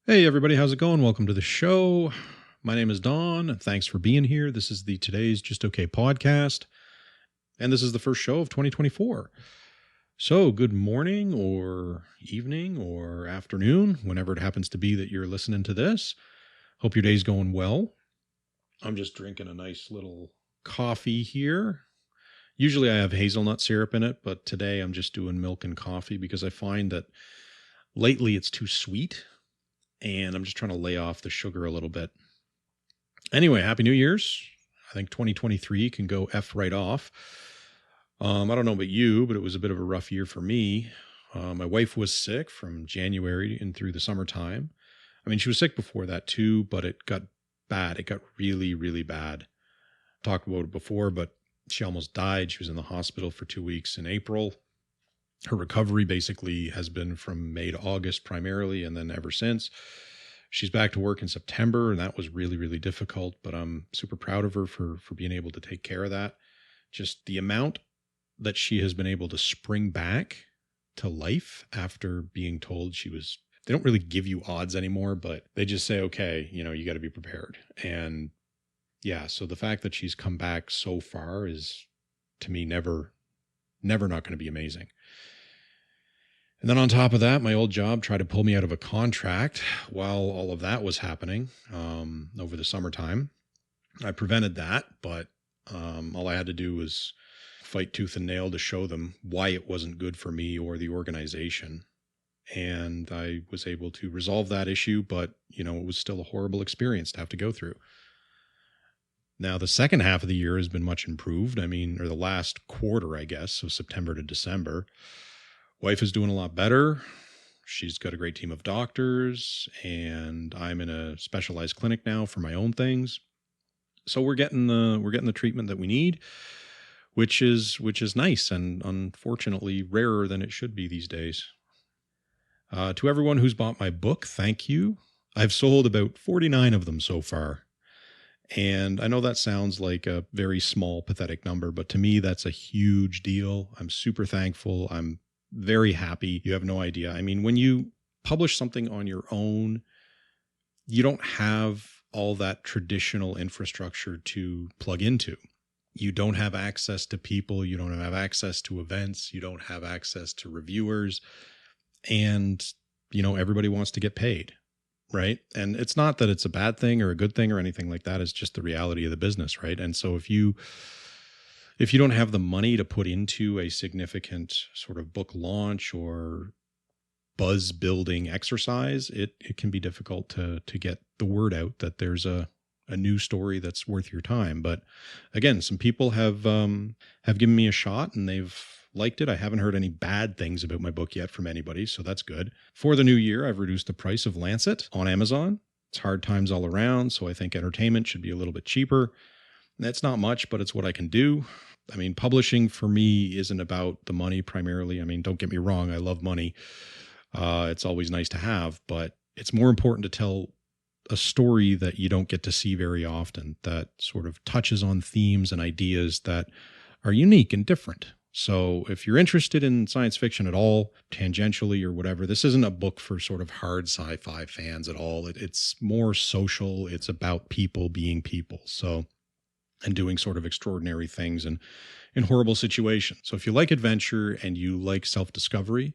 Hey, everybody, how's it going? Welcome to the show. My name is Don, and thanks for being here. This is the Today's Just Okay podcast, and this is the first show of 2024. So, good morning, or evening, or afternoon, whenever it happens to be that you're listening to this. Hope your day's going well. I'm just drinking a nice little coffee here. Usually I have hazelnut syrup in it, but today I'm just doing milk and coffee because I find that lately it's too sweet. And I'm just trying to lay off the sugar a little bit. Anyway, Happy New Year's. I think 2023 can go F right off. I don't know about you, but it was a bit of a rough year for me. My wife was sick from January and through the summertime. I mean, she was sick before that too, but it got bad. It got really, really bad. Talked about it before, but she almost died. She was in the hospital for 2 weeks in April. Her recovery basically has been from May to August primarily, and then ever since. She's back to work in September, and that was really, really difficult, but I'm super proud of her for being able to take care of that. Just the amount that she has been able to spring back to life after being told they don't really give you odds anymore, but they just say, okay, you got to be prepared. And yeah, so the fact that she's come back so far is, to me, never not going to be amazing. And then on top of that, my old job tried to pull me out of a contract while all of that was happening over the summertime. I prevented that, but all I had to do was fight tooth and nail to show them why it wasn't good for me or the organization. And I was able to resolve that issue, but, it was still a horrible experience to have to go through. Now, the second half of the year has been much improved. I mean, or the last quarter, I guess, so September to December. Wife is doing a lot better. She's got a great team of doctors, and I'm in a specialized clinic now for my own things. So we're getting the treatment that we need, which is nice and unfortunately rarer than it should be these days. To everyone who's bought my book, thank you. I've sold about 49 of them so far. And I know that sounds like a very small, pathetic number, but to me, that's a huge deal. I'm super thankful. I'm very happy. You have no idea. I mean, when you publish something on your own, you don't have all that traditional infrastructure to plug into. You don't have access to people. You don't have access to events. You don't have access to reviewers. And, everybody wants to get paid, right? And it's not that it's a bad thing or a good thing or anything like that. It's just the reality of the business, right? And so if you don't have the money to put into a significant sort of book launch or buzz building exercise, it can be difficult to get the word out that there's a new story that's worth your time. But again, some people have given me a shot and they've liked it. I haven't heard any bad things about my book yet from anybody, so that's good. For the new year, I've reduced the price of Lancet on Amazon. It's hard times all around, so I think entertainment should be a little bit cheaper. That's not much, but it's what I can do. I mean, publishing for me isn't about the money primarily. I mean, don't get me wrong. I love money. It's always nice to have, but it's more important to tell a story that you don't get to see very often, that sort of touches on themes and ideas that are unique and different. So if you're interested in science fiction at all, tangentially or whatever, this isn't a book for sort of hard sci-fi fans at all. It's more social. It's about people being people. And doing sort of extraordinary things and in horrible situations. So if you like adventure and you like self-discovery,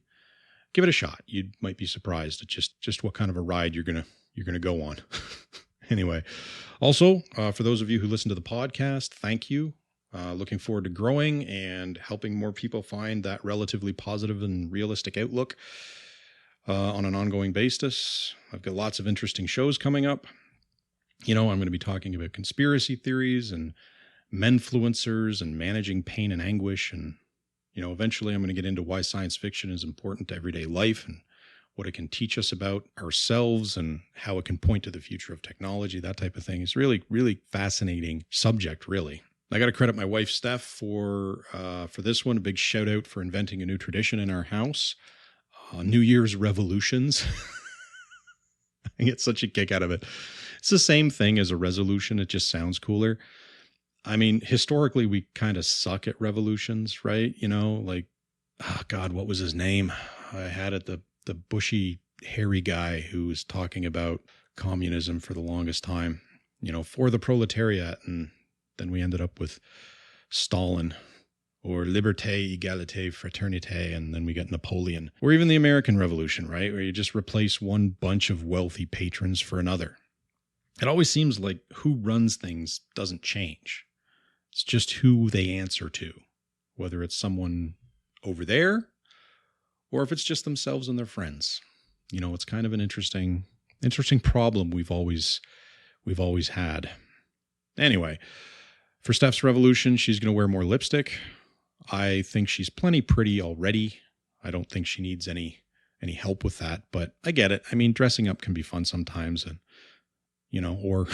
give it a shot. You might be surprised at just what kind of a ride you're gonna go on. Anyway, also for those of you who listen to the podcast, thank you. Looking forward to growing and helping more people find that relatively positive and realistic outlook on an ongoing basis. I've got lots of interesting shows coming up. I'm going to be talking about conspiracy theories and menfluencers and managing pain and anguish. And, eventually I'm going to get into why science fiction is important to everyday life and what it can teach us about ourselves and how it can point to the future of technology, that type of thing. It's really, really fascinating subject, really. I got to credit my wife, Steph, for this one. A big shout out for inventing a new tradition in our house. New Year's revolutions. I get such a kick out of it. It's the same thing as a resolution. It just sounds cooler. I mean, historically, we kind of suck at revolutions, right? Like, oh God, what was his name? I had it, the bushy hairy guy who was talking about communism for the longest time, for the proletariat. And then we ended up with Stalin, or liberté, égalité, fraternité, and then we get Napoleon. Or even the American Revolution, right? Where you just replace one bunch of wealthy patrons for another. It always seems like who runs things doesn't change. It's just who they answer to, whether it's someone over there or if it's just themselves and their friends. It's kind of an interesting problem we've always had. Anyway, for Steph's revolution, she's going to wear more lipstick. I think she's plenty pretty already. I don't think she needs any help with that, but I get it. I mean, dressing up can be fun sometimes, and or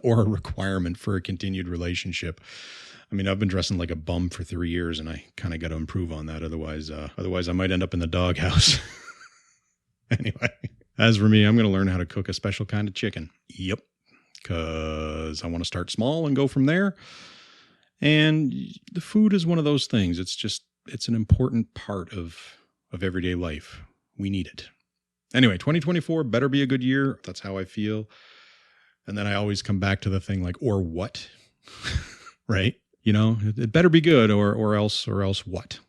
or a requirement for a continued relationship. I mean, I've been dressing like a bum for 3 years, and I kind of got to improve on that. Otherwise I might end up in the doghouse. Anyway, as for me, I'm going to learn how to cook a special kind of chicken. Yep, because I want to start small and go from there. And the food is one of those things. It's an important part of everyday life. We need it. Anyway, 2024 better be a good year. That's how I feel. And then I always come back to the thing like, or what? Right? It better be good or else what?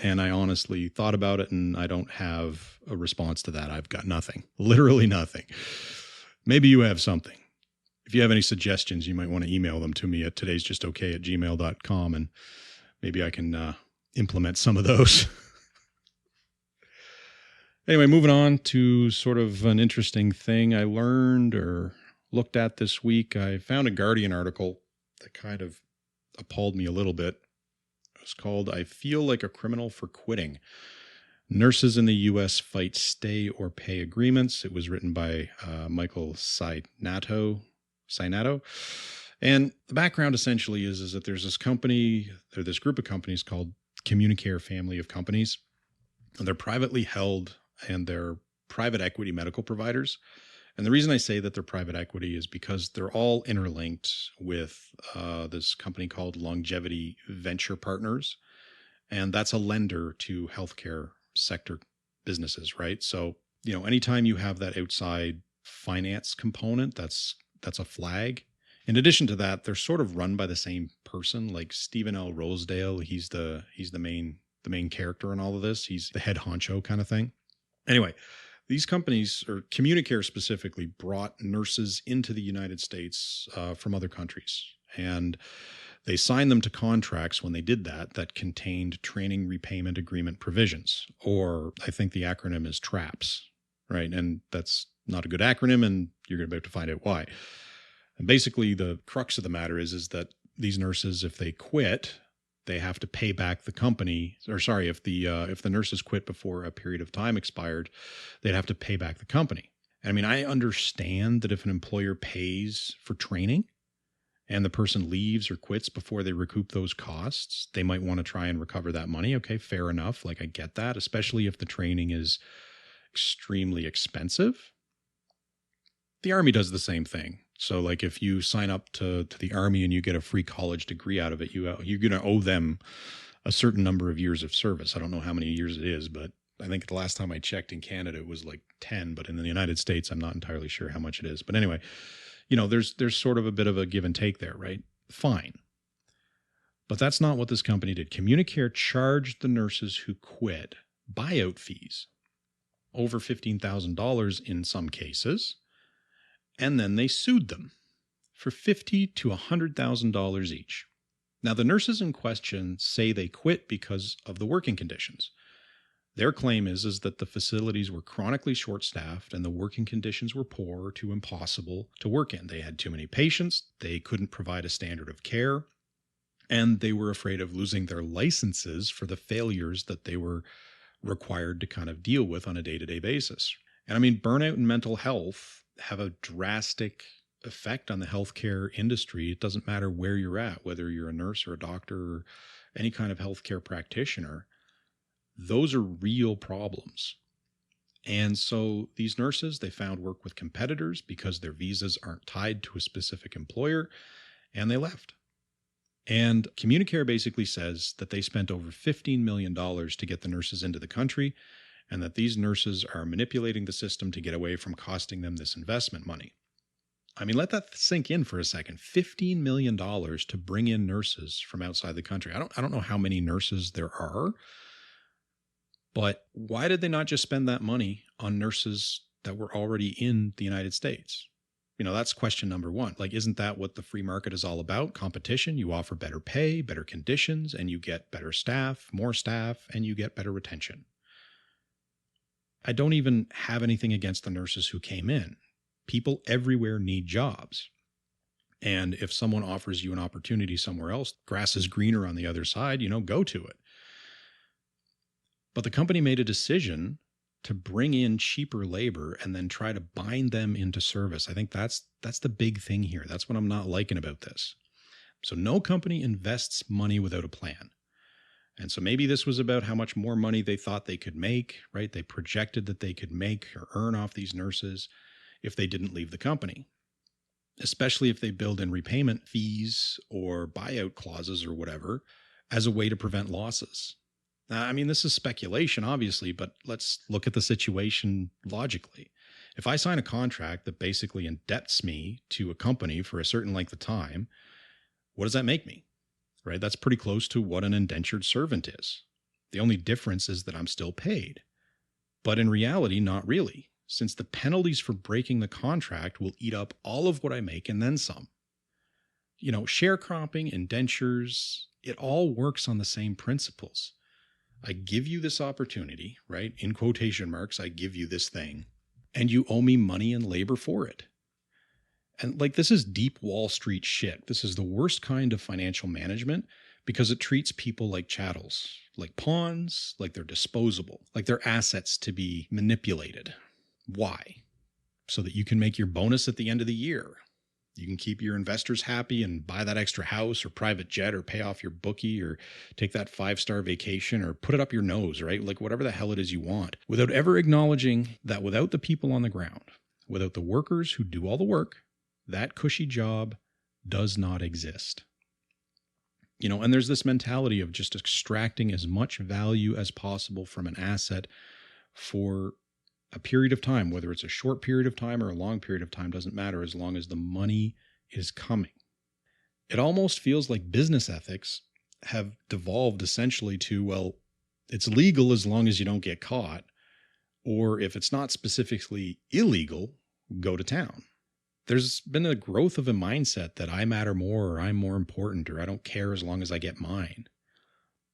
And I honestly thought about it, and I don't have a response to that. I've got nothing, literally nothing. Maybe you have something. If you have any suggestions, you might want to email them to me at todaysjustokay@gmail.com, and maybe I can implement some of those. Anyway, moving on to sort of an interesting thing I learned or looked at this week. I found a Guardian article that kind of appalled me a little bit. It was called, "I Feel Like a Criminal for Quitting. Nurses in the U.S. Fight Stay or Pay Agreements." It was written by Michael Sinato. And the background essentially is that there's this group of companies called Communicare family of companies. And they're privately held, and they're private equity medical providers. And the reason I say that they're private equity is because they're all interlinked with this company called Longevity Venture Partners. And that's a lender to healthcare sector businesses, right? So, anytime you have that outside finance component, that's a flag. In addition to that, they're sort of run by the same person, like Stephen L. Rosedale. He's the main character in all of this. He's the head honcho kind of thing. Anyway, these companies, or Communicare specifically, brought nurses into the United States from other countries. And they signed them to contracts when they did that contained training repayment agreement provisions, or I think the acronym is TRAPS, right? And that's not a good acronym, and you're about to find out why. And basically, the crux of the matter is that these nurses, if they quit, they have to pay back the company. Or sorry, if the nurses quit before a period of time expired, they'd have to pay back the company. And I mean, I understand that if an employer pays for training and the person leaves or quits before they recoup those costs, they might want to try and recover that money. Okay, fair enough. Like, I get that, especially if the training is extremely expensive. The Army does the same thing. So like, if you sign up to the Army and you get a free college degree out of it, you're going to owe them a certain number of years of service. I don't know how many years it is, but I think the last time I checked in Canada, it was like 10, but in the United States, I'm not entirely sure how much it is. But anyway, there's sort of a bit of a give and take there, right? Fine. But that's not what this company did. Communicare charged the nurses who quit buyout fees, over $15,000 in some cases. And then they sued them for $50,000 to $100,000 each. Now, the nurses in question say they quit because of the working conditions. Their claim is that the facilities were chronically short-staffed and the working conditions were poor to impossible to work in. They had too many patients, they couldn't provide a standard of care, and they were afraid of losing their licenses for the failures that they were required to kind of deal with on a day-to-day basis. And I mean, burnout and mental health have a drastic effect on the healthcare industry. It doesn't matter where you're at, whether you're a nurse or a doctor or any kind of healthcare practitioner. Those are real problems. And so these nurses, they found work with competitors because their visas aren't tied to a specific employer, and they left. And Communicare basically says that they spent over $15 million to get the nurses into the country, and that these nurses are manipulating the system to get away from costing them this investment money. I mean, let that sink in for a second. $15 million to bring in nurses from outside the country. I don't know how many nurses there are, but why did they not just spend that money on nurses that were already in the United States? That's question number one. Like, isn't that what the free market is all about? Competition. You offer better pay, better conditions, and you get better staff, more staff, and you get better retention. I don't even have anything against the nurses who came in. People everywhere need jobs. And if someone offers you an opportunity somewhere else, grass is greener on the other side, go to it. But the company made a decision to bring in cheaper labor and then try to bind them into service. I think that's the big thing here. That's what I'm not liking about this. So no company invests money without a plan. And so maybe this was about how much more money they thought they could make, right? They projected that they could make or earn off these nurses if they didn't leave the company, especially if they build in repayment fees or buyout clauses or whatever as a way to prevent losses. Now, I mean, this is speculation, obviously, but let's look at the situation logically. If I sign a contract that basically indebts me to a company for a certain length of time, what does that make me? Right? That's pretty close to what an indentured servant is. The only difference is that I'm still paid. But in reality, not really, since the penalties for breaking the contract will eat up all of what I make and then some. Sharecropping, indentures, it all works on the same principles. I give you this opportunity, right? In quotation marks, I give you this thing, and you owe me money and labor for it. And this is deep Wall Street shit. This is the worst kind of financial management because it treats people like chattels, like pawns, like they're disposable, like they're assets to be manipulated. Why? So that you can make your bonus at the end of the year. You can keep your investors happy and buy that extra house or private jet or pay off your bookie or take that 5-star vacation or put it up your nose, right? Like whatever the hell it is you want, without ever acknowledging that without the people on the ground, without the workers who do all the work, that cushy job does not exist. And there's this mentality of just extracting as much value as possible from an asset for a period of time, whether it's a short period of time or a long period of time, doesn't matter as long as the money is coming. It almost feels like business ethics have devolved essentially to, well, it's legal as long as you don't get caught, or if it's not specifically illegal, go to town. There's been a growth of a mindset that I matter more or I'm more important or I don't care as long as I get mine.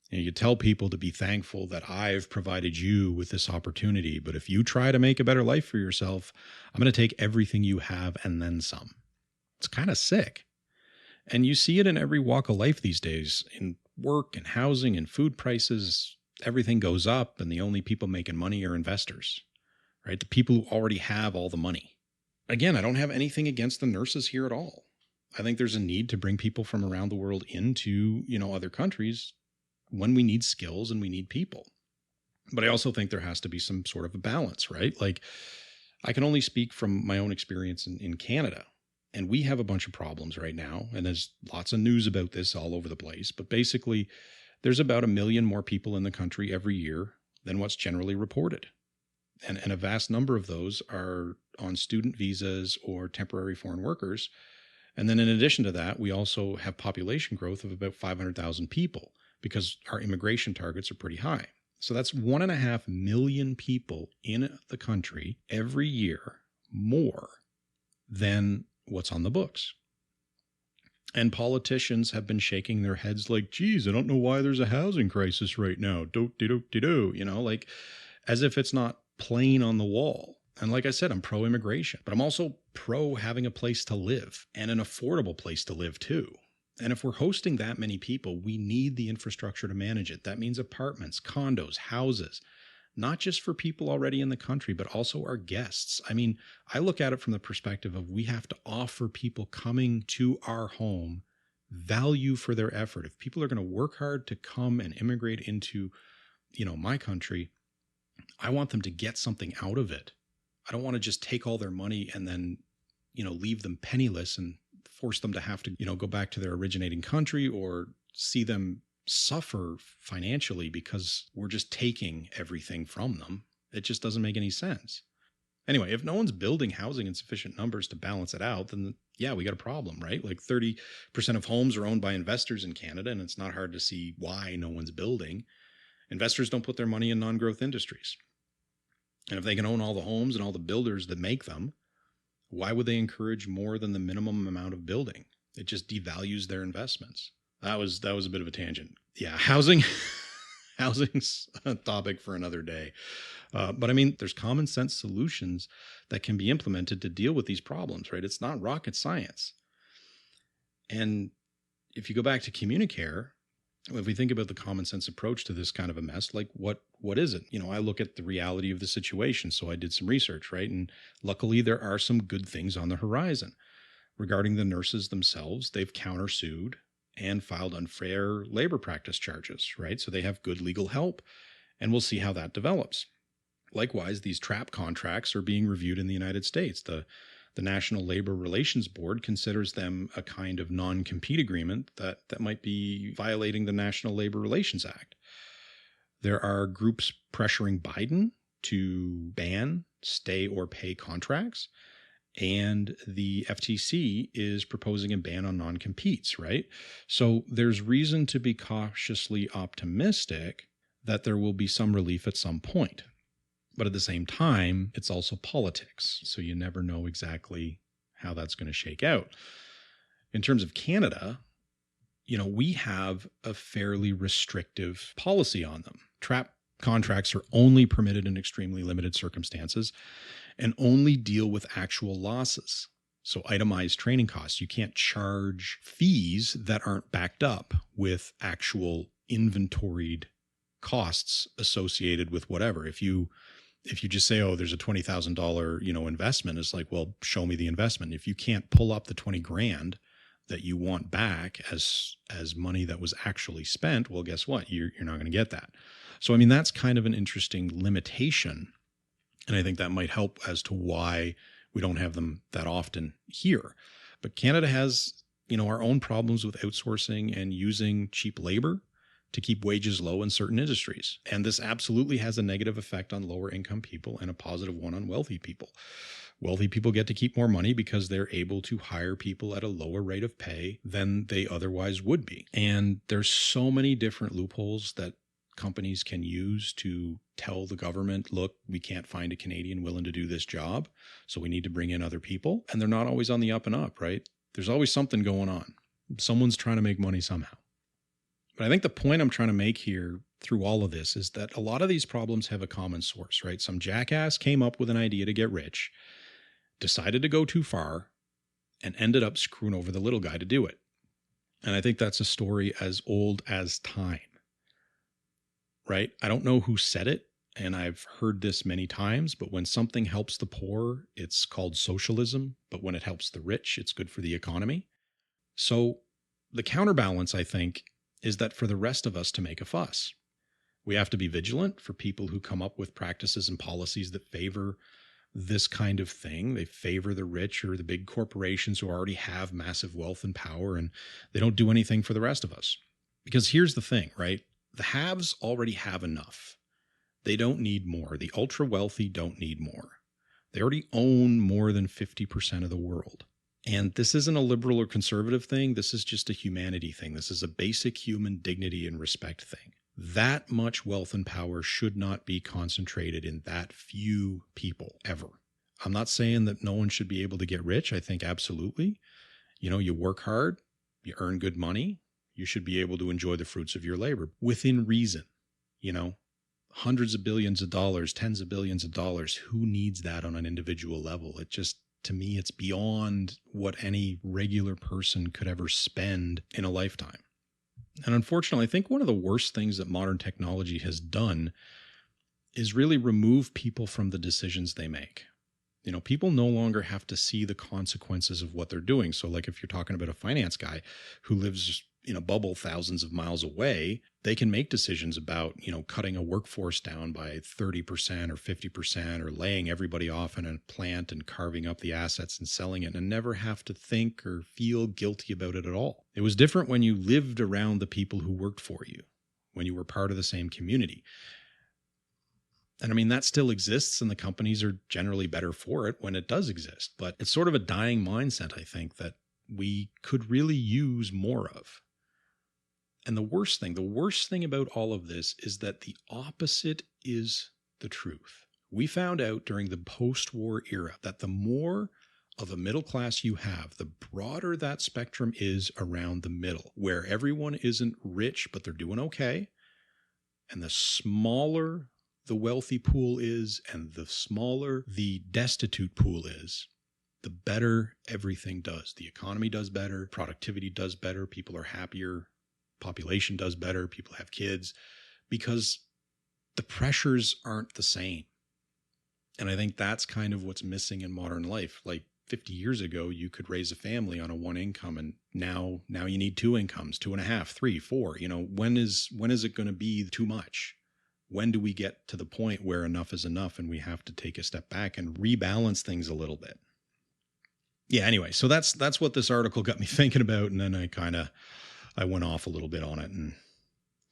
You tell people to be thankful that I've provided you with this opportunity, but if you try to make a better life for yourself, I'm going to take everything you have and then some. It's kind of sick. And you see it in every walk of life these days, in work and housing and food prices. Everything goes up and the only people making money are investors, right? The people who already have all the money. Again, I don't have anything against the nurses here at all. I think there's a need to bring people from around the world into, other countries when we need skills and we need people. But I also think there has to be some sort of a balance, right? Like I can only speak from my own experience in Canada, and we have a bunch of problems right now. And there's lots of news about this all over the place. But basically, there's about 1 million more people in the country every year than what's generally reported. And a vast number of those are on student visas or temporary foreign workers. And then in addition to that, we also have population growth of about 500,000 people, because our immigration targets are pretty high. So that's 1.5 million people in the country every year more than what's on the books. And politicians have been shaking their heads like, geez, I don't know why there's a housing crisis right now. Like as if it's not plain on the wall. And like I said, I'm pro-immigration, but I'm also pro having a place to live and an affordable place to live too. And if we're hosting that many people, we need the infrastructure to manage it. That means apartments, condos, houses, not just for people already in the country, but also our guests. I mean, I look at it from the perspective of we have to offer people coming to our home value for their effort. If people are going to work hard to come and immigrate into, my country, I want them to get something out of it. I don't want to just take all their money and then, leave them penniless and force them to have to, go back to their originating country or see them suffer financially because we're just taking everything from them. It just doesn't make any sense. Anyway, if no one's building housing in sufficient numbers to balance it out, then yeah, we got a problem, right? Like 30% of homes are owned by investors in Canada, and it's not hard to see why no one's building. Investors don't put their money in non-growth industries. And if they can own all the homes and all the builders that make them, why would they encourage more than the minimum amount of building? It just devalues their investments. That was a bit of a tangent. Yeah, housing's a topic for another day. But I mean, there's common sense solutions that can be implemented to deal with these problems, right? It's not rocket science. And if you go back to Communicare, if we think about the common sense approach to this kind of a mess, like what is it? I look at the reality of the situation. So I did some research, right? And luckily there are some good things on the horizon. Regarding the nurses themselves, they've countersued and filed unfair labor practice charges, right? So they have good legal help, and we'll see how that develops. Likewise, these TRAP contracts are being reviewed in the United States. The National Labor Relations Board considers them a kind of non-compete agreement that might be violating the National Labor Relations Act. There are groups pressuring Biden to ban stay or pay contracts, and the FTC is proposing a ban on non-competes, right? So there's reason to be cautiously optimistic that there will be some relief at some point. But at the same time, it's also politics. So you never know exactly how that's going to shake out. In terms of Canada, we have a fairly restrictive policy on them. TRAP contracts are only permitted in extremely limited circumstances and only deal with actual losses. So itemized training costs. You can't charge fees that aren't backed up with actual inventoried costs associated with whatever. If you just say, oh, there's a $20,000, investment, it's like, well, show me the investment. If you can't pull up the 20 grand that you want back as money that was actually spent, well, guess what? You're not going to get that. So, I mean, that's kind of an interesting limitation. And I think that might help as to why we don't have them that often here. But Canada has, our own problems with outsourcing and using cheap labor to keep wages low in certain industries. And this absolutely has a negative effect on lower income people and a positive one on wealthy people. Wealthy people get to keep more money because they're able to hire people at a lower rate of pay than they otherwise would be. And there's so many different loopholes that companies can use to tell the government, look, we can't find a Canadian willing to do this job, so we need to bring in other people. And they're not always on the up and up, right? There's always something going on. Someone's trying to make money somehow. But I think the point I'm trying to make here through all of this is that a lot of these problems have a common source, right? Some jackass came up with an idea to get rich, decided to go too far, and ended up screwing over the little guy to do it. And I think that's a story as old as time, right? I don't know who said it, and I've heard this many times, but when something helps the poor, it's called socialism. But when it helps the rich, it's good for the economy. So the counterbalance, I think, is that for the rest of us to make a fuss. We have to be vigilant for people who come up with practices and policies that favor this kind of thing. They favor the rich or the big corporations who already have massive wealth and power, and they don't do anything for the rest of us. Because here's the thing, right? The haves already have enough. They don't need more. The ultra wealthy don't need more. They already own more than 50% of the world. And this isn't a liberal or conservative thing. This is just a humanity thing. This is a basic human dignity and respect thing. That much wealth and power should not be concentrated in that few people ever. I'm not saying that no one should be able to get rich. I think absolutely. You work hard, you earn good money. You should be able to enjoy the fruits of your labor within reason. Hundreds of billions of dollars, tens of billions of dollars. Who needs that on an individual level? To me, it's beyond what any regular person could ever spend in a lifetime. And unfortunately, I think one of the worst things that modern technology has done is really remove people from the decisions they make. People no longer have to see the consequences of what they're doing. So like if you're talking about a finance guy who lives in a bubble thousands of miles away, they can make decisions about, cutting a workforce down by 30% or 50% or laying everybody off in a plant and carving up the assets and selling it and never have to think or feel guilty about it at all. It was different when you lived around the people who worked for you, when you were part of the same community. And I mean, that still exists, and the companies are generally better for it when it does exist. But it's sort of a dying mindset, I think, that we could really use more of. And the worst thing about all of this is that the opposite is the truth. We found out during the post-war era that the more of a middle class you have, the broader that spectrum is around the middle, where everyone isn't rich, but they're doing okay. And the smaller the wealthy pool is and the smaller the destitute pool is, the better everything does. The economy does better, productivity does better, people are happier, population does better, people have kids, because the pressures aren't the same. And I think that's kind of what's missing in modern life. Like 50 years ago, you could raise a family on a one income, and now you need two incomes, 2.5, 3, 4. When is it going to be too much? When do we get to the point where enough is enough and we have to take a step back and rebalance things a little bit? Yeah, anyway, so that's what this article got me thinking about. And then I went off a little bit on it. And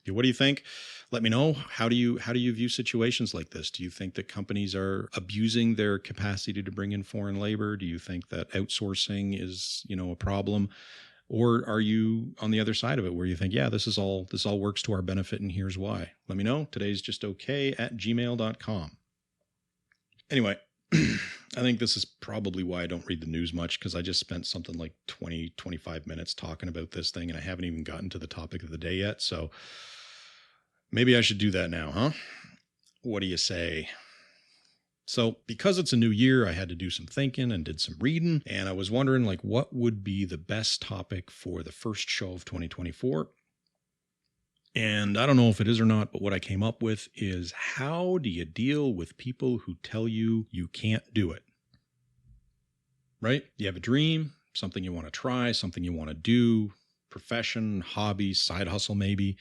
what do you think? Let me know. How do you view situations like this? Do you think that companies are abusing their capacity to bring in foreign labor? Do you think that outsourcing is, a problem? Or are you on the other side of it where you think, yeah, this all works to our benefit and here's why? Let me know. todaysjustokay@gmail.com. Anyway, I think this is probably why I don't read the news much, because I just spent something like 25 minutes talking about this thing and I haven't even gotten to the topic of the day yet. So maybe I should do that now, huh? What do you say? So because it's a new year, I had to do some thinking and did some reading. And I was wondering, what would be the best topic for the first show of 2024? And I don't know if it is or not, but what I came up with is, how do you deal with people who tell you you can't do it? Right? You have a dream, something you want to try, something you want to do, profession, hobby, side hustle maybe.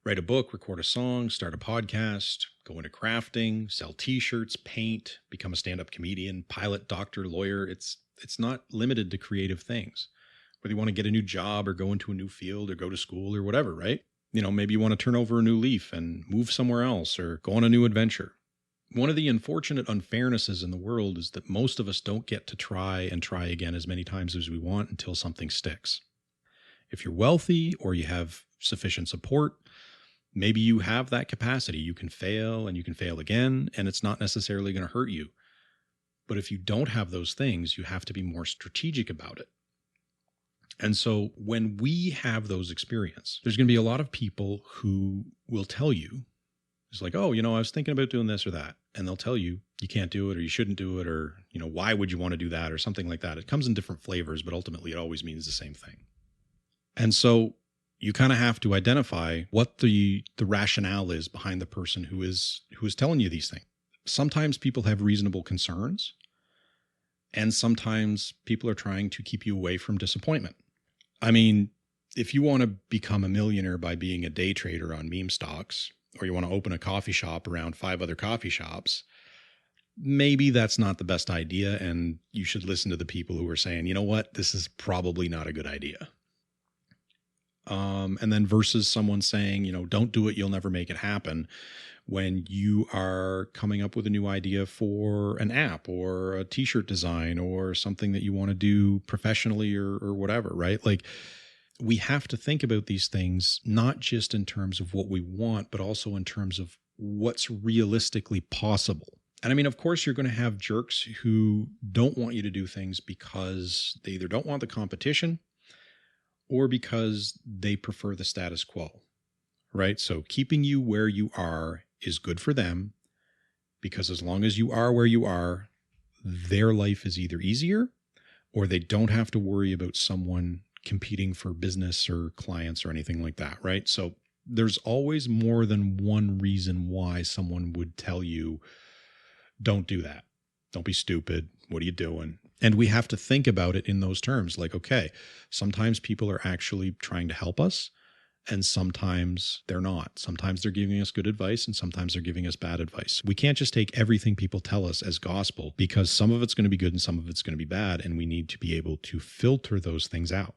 Write a book, record a song, start a podcast, go into crafting, sell t-shirts, paint, become a stand-up comedian, pilot, doctor, lawyer. It's not limited to creative things. Whether you want to get a new job or go into a new field or go to school or whatever, right? Maybe you want to turn over a new leaf and move somewhere else or go on a new adventure. One of the unfortunate unfairnesses in the world is that most of us don't get to try and try again as many times as we want until something sticks. If you're wealthy or you have sufficient support, maybe you have that capacity. You can fail and you can fail again, and it's not necessarily going to hurt you. But if you don't have those things, you have to be more strategic about it. And so when we have those experiences, there's going to be a lot of people who will tell you, it's like, oh, I was thinking about doing this or that. And they'll tell you, you can't do it or you shouldn't do it, or, why would you want to do that or something like that. It comes in different flavors, but ultimately it always means the same thing. And so you kind of have to identify what the rationale is behind the person who is telling you these things. Sometimes people have reasonable concerns, and sometimes people are trying to keep you away from disappointment. I mean, if you want to become a millionaire by being a day trader on meme stocks, or you want to open a coffee shop around 5 other coffee shops, maybe that's not the best idea, and you should listen to the people who are saying, you know what, this is probably not a good idea. And then versus someone saying, don't do it, you'll never make it happen, when you are coming up with a new idea for an app or a t-shirt design or something that you want to do professionally or whatever, right? We have to think about these things, not just in terms of what we want, but also in terms of what's realistically possible. And I mean, of course, you're going to have jerks who don't want you to do things because they either don't want the competition or because they prefer the status quo, right? So keeping you where you are is good for them, because as long as you are where you are, their life is either easier or they don't have to worry about someone competing for business or clients or anything like that, right? So there's always more than one reason why someone would tell you, don't do that. Don't be stupid. What are you doing? And we have to think about it in those terms. Okay, sometimes people are actually trying to help us, and sometimes they're not. Sometimes they're giving us good advice, and sometimes they're giving us bad advice. We can't just take everything people tell us as gospel, because some of it's going to be good and some of it's going to be bad, and we need to be able to filter those things out.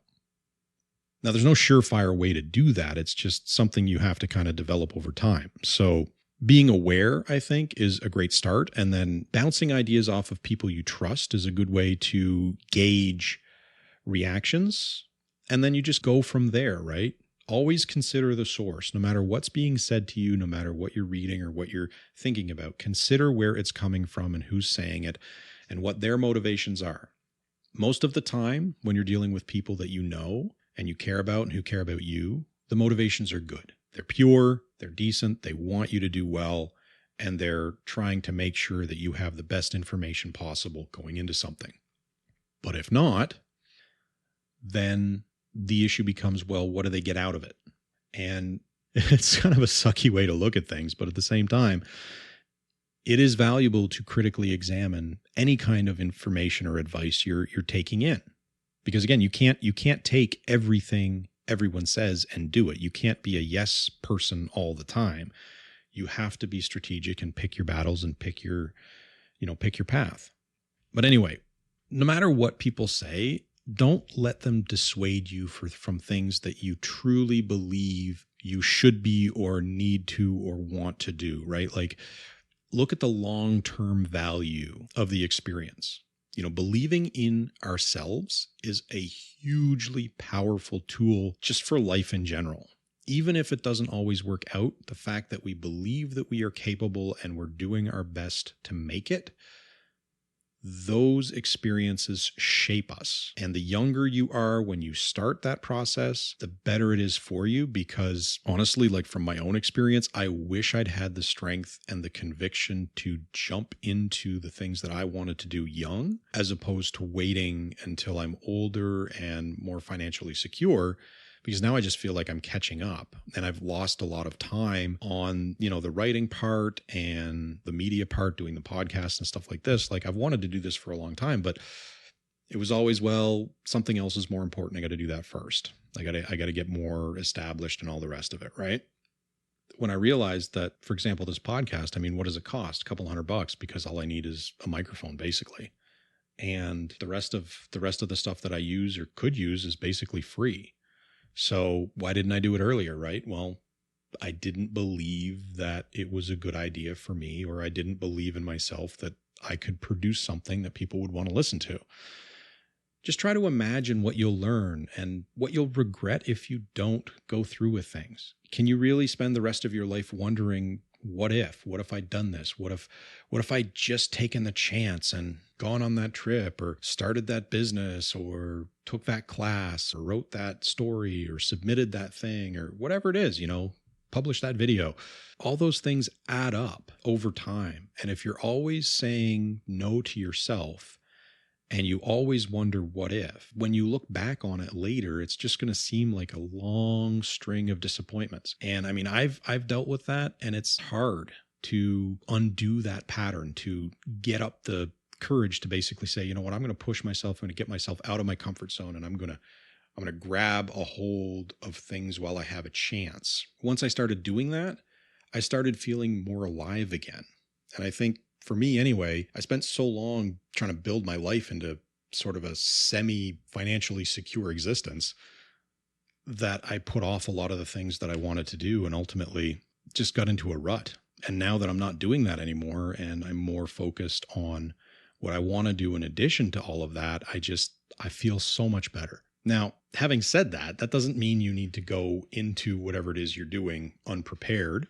Now, there's no surefire way to do that. It's just something you have to kind of develop over time. So Being aware, I think, is a great start. And then bouncing ideas off of people you trust is a good way to gauge reactions. And then you just go from there, right? Always consider the source, no matter what's being said to you, no matter what you're reading or what you're thinking about. Consider where it's coming from and who's saying it and what their motivations are. Most of the time, when you're dealing with people that you know and you care about and who care about you, the motivations are good. They're pure, they're decent, they want you to do well, and they're trying to make sure that you have the best information possible going into something. But if not, then the issue becomes, well, what do they get out of it? And it's kind of a sucky way to look at things, but at the same time, it is valuable to critically examine any kind of information or advice you're taking in. Because again, you can't take everything everyone says and do it. You can't be a yes person all the time. You have to be strategic and pick your battles and pick your path. But anyway, no matter what people say, don't let them dissuade you from things that you truly believe you should be or need to or want to do, right? Like, look at the long-term value of the experience. Believing in ourselves is a hugely powerful tool just for life in general. Even if it doesn't always work out, the fact that we believe that we are capable and we're doing our best to make it, those experiences shape us. And the younger you are when you start that process, the better it is for you. Because honestly, like from my own experience, I wish I'd had the strength and the conviction to jump into the things that I wanted to do young, as opposed to waiting until I'm older and more financially secure. Because now I just feel like I'm catching up and I've lost a lot of time on, the writing part and the media part, doing the podcast and stuff like this. Like, I've wanted to do this for a long time, but it was always, well, something else is more important. I got to do that first. I got to get more established and all the rest of it. Right. When I realized that, for example, this podcast, what does it cost? A couple $100 because all I need is a microphone basically. And the rest of the stuff that I use or could use is basically free. So why didn't I do it earlier, right? Well, I didn't believe that it was a good idea for me, or I didn't believe in myself that I could produce something that people would want to listen to. Just try to imagine what you'll learn and what you'll regret if you don't go through with things. Can you really spend the rest of your life wondering, what if I'd done this? What if I'd just taken the chance and gone on that trip, or started that business, or took that class, or wrote that story, or submitted that thing, or whatever it is, publish that video. All those things add up over time. And if you're always saying no to yourself and you always wonder what if, when you look back on it later, it's just going to seem like a long string of disappointments. And I've dealt with that, and it's hard to undo that pattern, to get up the courage to basically say, you know what, I'm going to push myself, I'm going to get myself out of my comfort zone, and I'm going to grab a hold of things while I have a chance. Once I started doing that, I started feeling more alive again. And I think, for me anyway, I spent so long trying to build my life into sort of a semi-financially secure existence that I put off a lot of the things that I wanted to do, and ultimately just got into a rut. And now that I'm not doing that anymore and I'm more focused on what I want to do in addition to all of that, I feel so much better. Now, having said that, that doesn't mean you need to go into whatever it is you're doing unprepared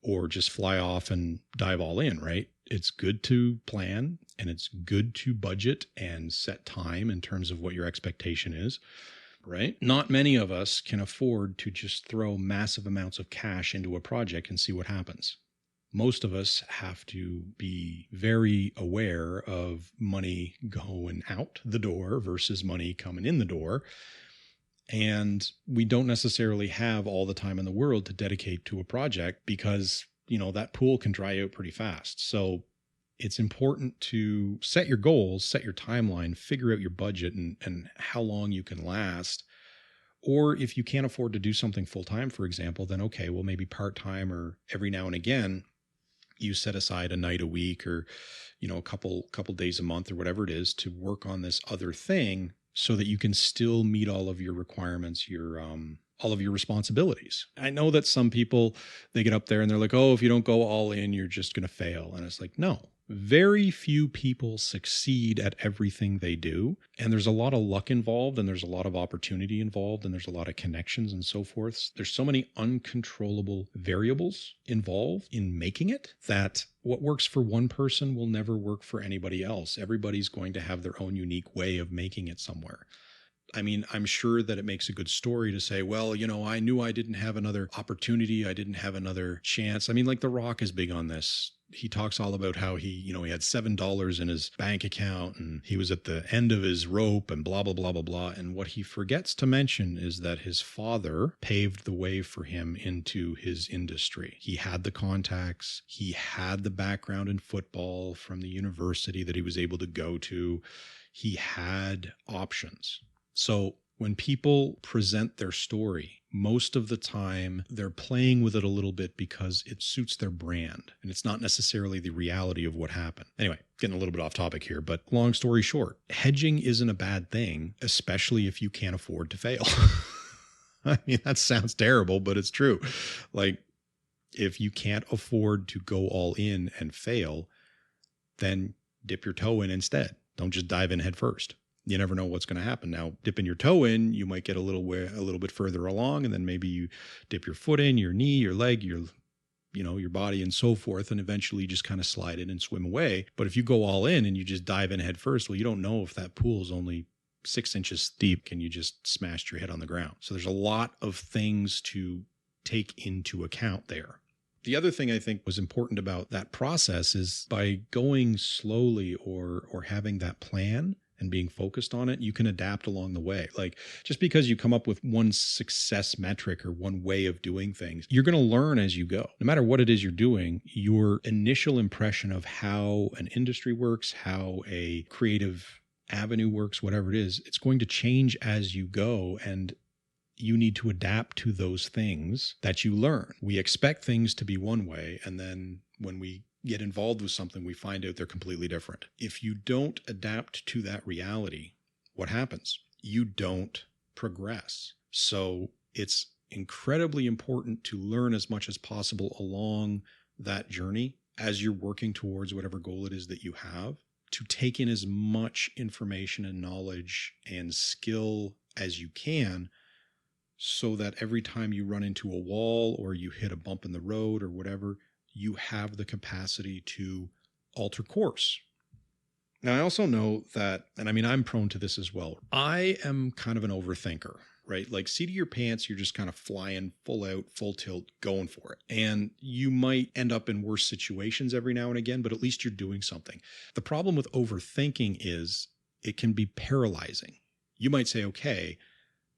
or just fly off and dive all in, right? It's good to plan, and it's good to budget and set time in terms of what your expectation is, right? Not many of us can afford to just throw massive amounts of cash into a project and see what happens. Most of us have to be very aware of money going out the door versus money coming in the door. And we don't necessarily have all the time in the world to dedicate to a project because, that pool can dry out pretty fast. So it's important to set your goals, set your timeline, figure out your budget and how long you can last. Or if you can't afford to do something full time, for example, then okay, well, maybe part-time, or every now and again, you set aside a night a week, or, a couple days a month, or whatever it is, to work on this other thing so that you can still meet all of your requirements, your all of your responsibilities. I know that some people, they get up there and they're like, oh, if you don't go all in, you're just going to fail. And it's like, no, very few people succeed at everything they do. And there's a lot of luck involved, and there's a lot of opportunity involved, and there's a lot of connections and so forth. There's so many uncontrollable variables involved in making it that what works for one person will never work for anybody else. Everybody's going to have their own unique way of making it somewhere. I mean, I'm sure that it makes a good story to say, well, I knew I didn't have another opportunity. I didn't have another chance. I mean, like The Rock is big on this. He talks all about how he had $7 in his bank account and he was at the end of his rope and blah, blah, blah, blah, blah. And what he forgets to mention is that his father paved the way for him into his industry. He had the contacts. He had the background in football from the university that he was able to go to. He had options. So when people present their story, most of the time they're playing with it a little bit because it suits their brand and it's not necessarily the reality of what happened. Anyway, getting a little bit off topic here, but long story short, hedging isn't a bad thing, especially if you can't afford to fail. I mean, that sounds terrible, but it's true. Like, if you can't afford to go all in and fail, then dip your toe in instead. Don't just dive in head first. You never know what's going to happen. Now, dipping your toe in, you might get a little bit further along, and then maybe you dip your foot in, your knee, your leg, your body and so forth, and eventually you just kind of slide in and swim away. But if you go all in and you just dive in head first, well, you don't know if that pool is only 6 inches deep and you just smashed your head on the ground. So there's a lot of things to take into account there. The other thing I think was important about that process is by going slowly or having that plan and being focused on it, you can adapt along the way. Like, just because you come up with one success metric or one way of doing things, you're going to learn as you go. No matter what it is you're doing, your initial impression of how an industry works, how a creative avenue works, whatever it is, it's going to change as you go. And you need to adapt to those things that you learn. We expect things to be one way, and then when we get involved with something, we find out they're completely different. If you don't adapt to that reality, what happens? You don't progress. So it's incredibly important to learn as much as possible along that journey as you're working towards whatever goal it is that you have, to take in as much information and knowledge and skill as you can, so that every time you run into a wall or you hit a bump in the road or whatever, you have the capacity to alter course. Now, I also know that, and I mean, I'm prone to this as well. I am kind of an overthinker, right? Like, seat of your pants, you're just kind of flying full out, full tilt, going for it. And you might end up in worse situations every now and again, but at least you're doing something. The problem with overthinking is it can be paralyzing. You might say, okay,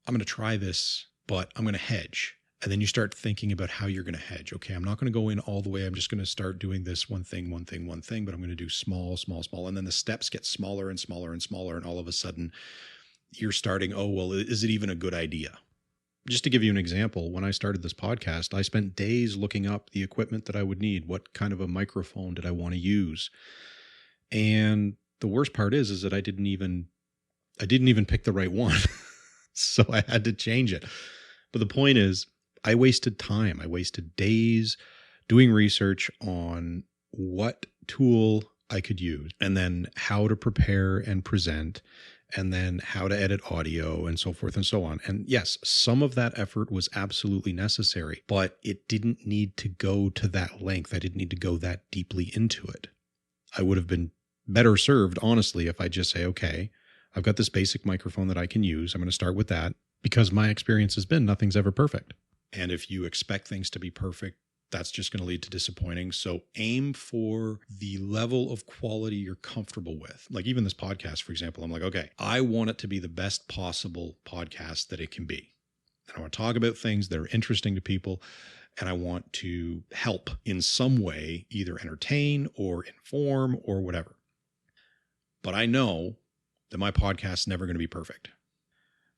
I'm going to try this, but I'm going to hedge. And then you start thinking about how you're going to hedge. Okay, I'm not going to go in all the way. I'm just going to start doing this one thing, but I'm going to do small. And then the steps get smaller and smaller and smaller. And all of a sudden you're starting, oh, well, is it even a good idea? Just to give you an example, when I started this podcast, I spent days looking up the equipment that I would need. What kind of a microphone did I want to use? And the worst part is that I didn't even pick the right one. So I had to change it. But the point is, I wasted time. I wasted days doing research on what tool I could use, and then how to prepare and present, and then how to edit audio and so forth and so on. And yes, some of that effort was absolutely necessary, but it didn't need to go to that length. I didn't need to go that deeply into it. I would have been better served, honestly, if I just say, okay, I've got this basic microphone that I can use. I'm going to start with that, because my experience has been nothing's ever perfect. And if you expect things to be perfect, that's just going to lead to disappointing. So aim for the level of quality you're comfortable with. Like, even this podcast, for example, I'm like, okay, I want it to be the best possible podcast that it can be. And I want to talk about things that are interesting to people. And I want to help in some way, either entertain or inform or whatever. But I know that my podcast's never going to be perfect.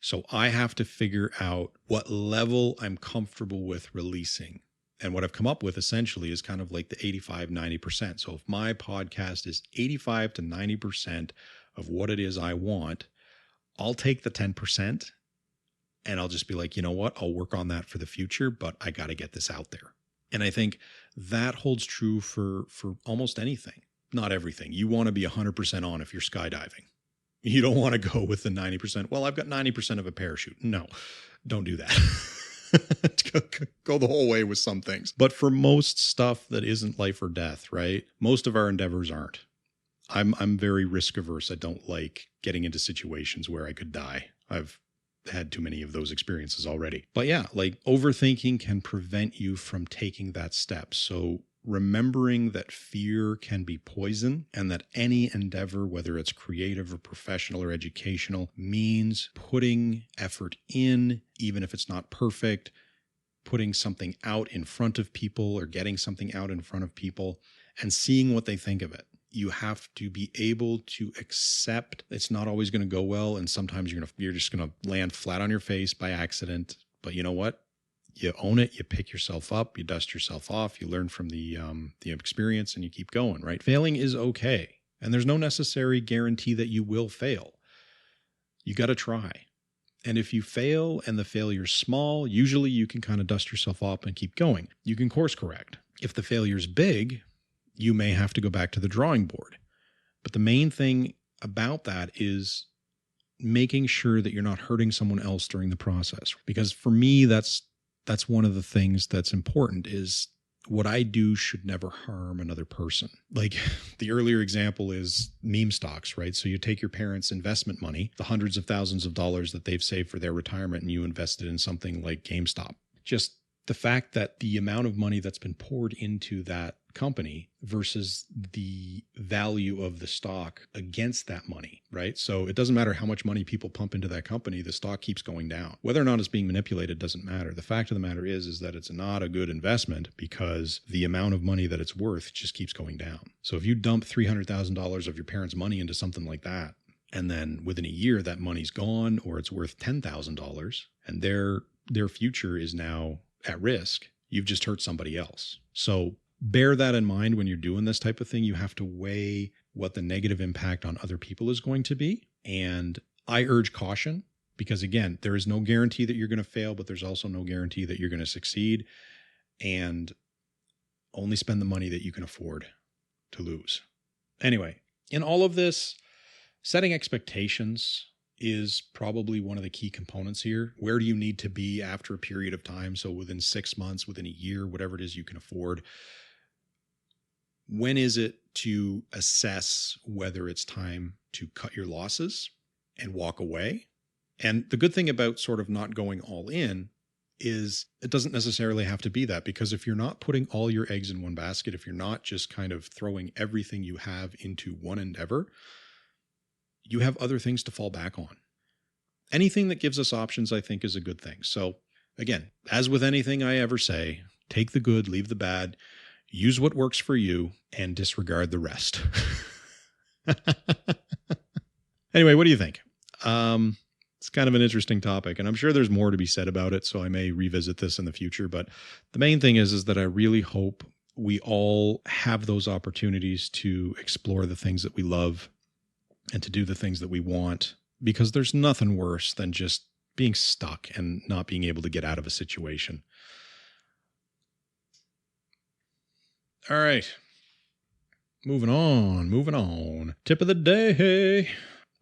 So I have to figure out what level I'm comfortable with releasing. And what I've come up with essentially is kind of like the 85-90%. So if my podcast is 85 to 90% of what it is I want, I'll take the 10% And I'll just be like, you know what? I'll work on that for the future, but I got to get this out there. And I think that holds true for almost anything. Not everything. You want to be 100% on if you're skydiving. You don't want to go with the 90%. Well, I've got 90% of a parachute. No, don't do that. Go the whole way with some things. But for most stuff that isn't life or death, right? Most of our endeavors aren't. I'm very risk averse. I don't like getting into situations where I could die. I've had too many of those experiences already. But yeah, like overthinking can prevent you from taking that step. So remembering that fear can be poison and that any endeavor, whether it's creative or professional or educational, means putting effort in, even if it's not perfect, putting something out in front of people or getting something out in front of people and seeing what they think of it. You have to be able to accept it's not always going to go well. And sometimes you're just going to land flat on your face by accident. But you know what? You own it. You pick yourself up. You dust yourself off. You learn from the experience and you keep going, right? Failing is okay. And there's no necessary guarantee that you will fail. You got to try. And if you fail and the failure's small, usually you can kind of dust yourself off and keep going. You can course correct. If the failure's big, you may have to go back to the drawing board. But the main thing about that is making sure that you're not hurting someone else during the process. Because for me, that's one of the things that's important is what I do should never harm another person. Like the earlier example is meme stocks, right? So you take your parents' investment money, the hundreds of thousands of dollars that they've saved for their retirement, and you invested in something like GameStop. Just the fact that the amount of money that's been poured into that company versus the value of the stock against that money, right? So it doesn't matter how much money people pump into that company, the stock keeps going down. Whether or not it's being manipulated doesn't matter. The fact of the matter is that it's not a good investment because the amount of money that it's worth just keeps going down. So if you dump $300,000 of your parents' money into something like that, and then within a year that money's gone or it's worth $10,000 and their future is now at risk, you've just hurt somebody else. So bear that in mind when you're doing this type of thing. You have to weigh what the negative impact on other people is going to be. And I urge caution because, again, there is no guarantee that you're going to fail, but there's also no guarantee that you're going to succeed. And only spend the money that you can afford to lose. Anyway, in all of this, setting expectations is probably one of the key components here. Where do you need to be after a period of time? So within 6 months, within a year, whatever it is you can afford. When is it to assess whether it's time to cut your losses and walk away? And the good thing about sort of not going all in is it doesn't necessarily have to be that, because if you're not putting all your eggs in one basket, if you're not just kind of throwing everything you have into one endeavor, you have other things to fall back on. Anything that gives us options, I think, is a good thing. So again, as with anything I ever say, take the good, leave the bad, use what works for you, and disregard the rest. Anyway, what do you think? It's kind of an interesting topic, and I'm sure there's more to be said about it, so I may revisit this in the future. But the main thing is that I really hope we all have those opportunities to explore the things that we love and to do the things that we want, because there's nothing worse than just being stuck and not being able to get out of a situation. All right. Moving on. Tip of the day.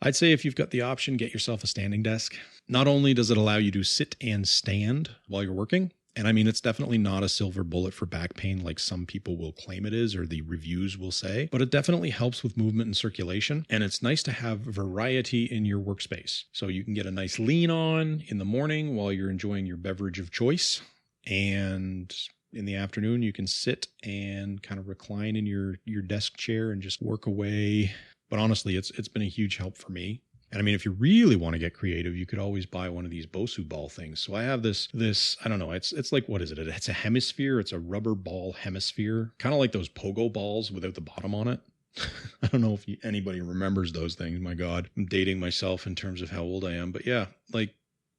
I'd say if you've got the option, get yourself a standing desk. Not only does it allow you to sit and stand while you're working, and I mean, it's definitely not a silver bullet for back pain like some people will claim it is, or the reviews will say, but it definitely helps with movement and circulation. And it's nice to have variety in your workspace. So you can get a nice lean on in the morning while you're enjoying your beverage of choice. And in the afternoon, you can sit and kind of recline in your desk chair and just work away. But honestly, it's been a huge help for me. And I mean, if you really want to get creative, you could always buy one of these Bosu ball things. So I have this, I don't know, it's like, what is it? It's a hemisphere. It's a rubber ball hemisphere, kind of like those pogo balls without the bottom on it. I don't know if anybody remembers those things. My God, I'm dating myself in terms of how old I am. But yeah, like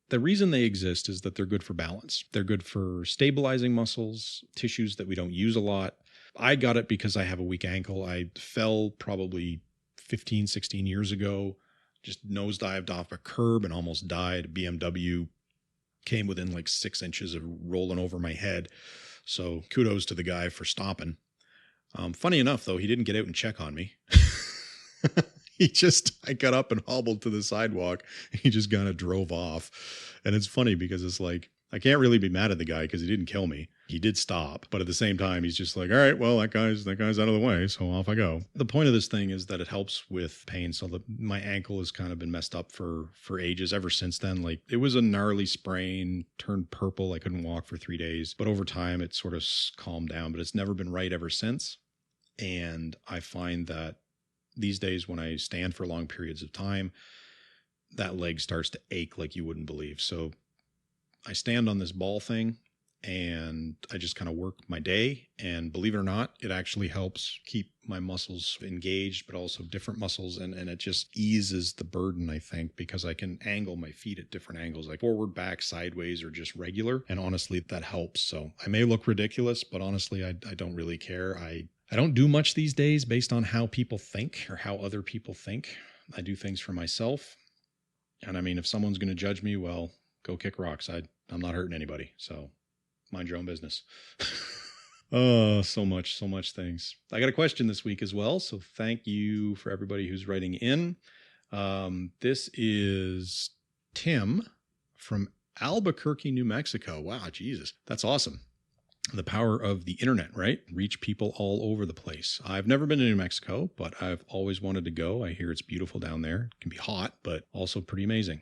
the reason they exist is that they're good for balance. They're good for stabilizing muscles, tissues that we don't use a lot. I got it because I have a weak ankle. I fell probably 15, 16 years ago. Just nosedived off a curb and almost died. BMW came within like 6 inches of rolling over my head. So kudos to the guy for stopping. Funny enough, though, he didn't get out and check on me. I got up and hobbled to the sidewalk. He just kind of drove off. And it's funny because it's like, I can't really be mad at the guy because he didn't kill me. He did stop. But at the same time, he's just like, all right, well, that guy's out of the way. So off I go. The point of this thing is that it helps with pain. So my ankle has kind of been messed up for ages ever since then. Like it was a gnarly sprain, turned purple. I couldn't walk for 3 days. But over time, it sort of calmed down. But it's never been right ever since. And I find that these days when I stand for long periods of time, that leg starts to ache like you wouldn't believe. So I stand on this ball thing and I just kind of work my day. And believe it or not, it actually helps keep my muscles engaged, but also different muscles. And it just eases the burden, I think, because I can angle my feet at different angles, like forward, back, sideways, or just regular. And honestly, that helps. So I may look ridiculous, but honestly, I don't really care. I don't do much these days based on how people think or how other people think. I do things for myself. And I mean, if someone's going to judge me, well, go kick rocks. I'm not hurting anybody. So mind your own business. Oh, so much things. I got a question this week as well. So thank you for everybody who's writing in. This is Tim from Albuquerque, New Mexico. Wow, Jesus. That's awesome. The power of the internet, right? Reach people all over the place. I've never been to New Mexico, but I've always wanted to go. I hear it's beautiful down there. It can be hot, but also pretty amazing.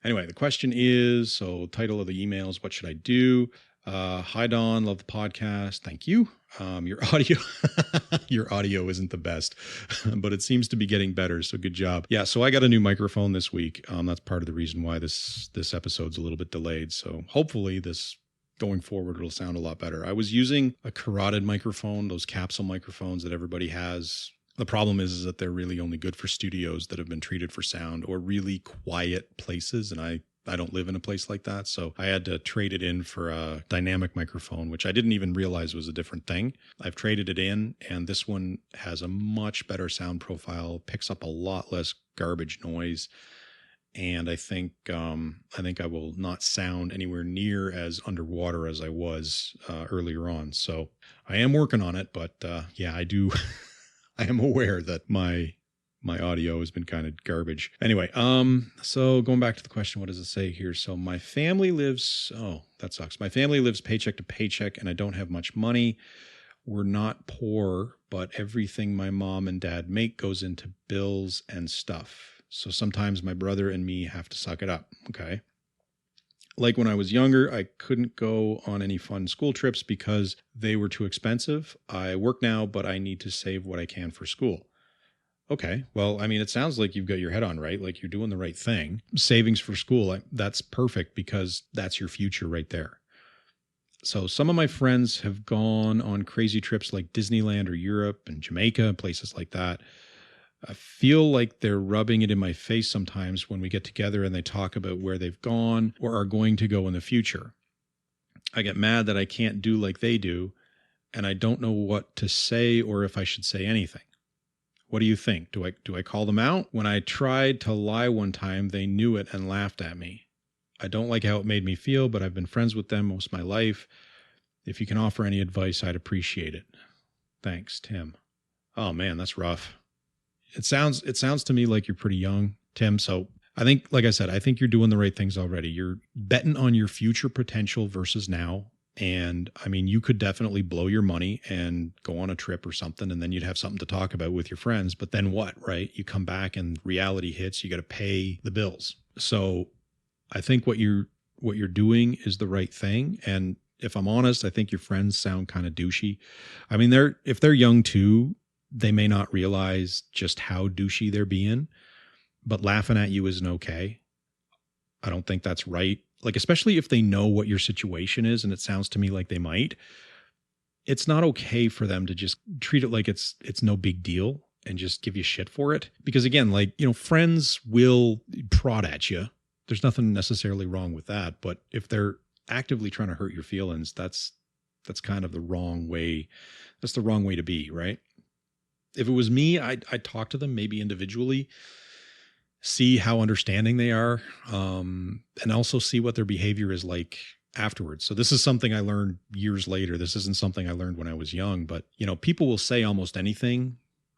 Anyway, the question is, so title of the email is, what should I do? Hi, Dawn. Love the podcast. Thank you. Your audio isn't the best, but it seems to be getting better. So good job. Yeah. So I got a new microphone this week. That's part of the reason why this episode's a little bit delayed. So hopefully going forward, it'll sound a lot better. I was using a carotid microphone, those capsule microphones that everybody has. The problem is that they're really only good for studios that have been treated for sound or really quiet places. And I don't live in a place like that. So I had to trade it in for a dynamic microphone, which I didn't even realize was a different thing. I've traded it in, and this one has a much better sound profile, picks up a lot less garbage noise. And I think I will not sound anywhere near as underwater as I was earlier on. So I am working on it, but yeah, I do. I am aware that my audio has been kind of garbage. Anyway, so going back to the question, what does it say here? So my family lives, oh, that sucks. My family lives paycheck to paycheck, and I don't have much money. We're not poor, but everything my mom and dad make goes into bills and stuff. So sometimes my brother and me have to suck it up. Okay. Like when I was younger, I couldn't go on any fun school trips because they were too expensive. I work now, but I need to save what I can for school. Okay. Well, I mean, it sounds like you've got your head on right. Like you're doing the right thing. Savings for school, that's perfect because that's your future right there. So some of my friends have gone on crazy trips like Disneyland or Europe and Jamaica, places like that. I feel like they're rubbing it in my face sometimes when we get together and they talk about where they've gone or are going to go in the future. I get mad that I can't do like they do, and I don't know what to say or if I should say anything. What do you think? Do I call them out? When I tried to lie one time, they knew it and laughed at me. I don't like how it made me feel, but I've been friends with them most of my life. If you can offer any advice, I'd appreciate it. Thanks, Tim. Oh man, that's rough. It sounds to me like you're pretty young, Tim. So I think, like I said, I think you're doing the right things already. You're betting on your future potential versus now. And I mean, you could definitely blow your money and go on a trip or something, and then you'd have something to talk about with your friends. But then what, right? You come back and reality hits, you got to pay the bills. So I think what you're doing is the right thing. And if I'm honest, I think your friends sound kind of douchey. I mean, if they're young too, they may not realize just how douchey they're being, but laughing at you isn't okay. I don't think that's right. Like, especially if they know what your situation is, and it sounds to me like they might, it's not okay for them to just treat it like it's no big deal and just give you shit for it. Because again, like, friends will prod at you. There's nothing necessarily wrong with that. But if they're actively trying to hurt your feelings, that's kind of the wrong way. That's the wrong way to be, right? If it was me, I'd talk to them maybe individually see how understanding they are, and also see what their behavior is like afterwards. So this is something I learned years later. This isn't something I learned when I was young, but people will say almost anything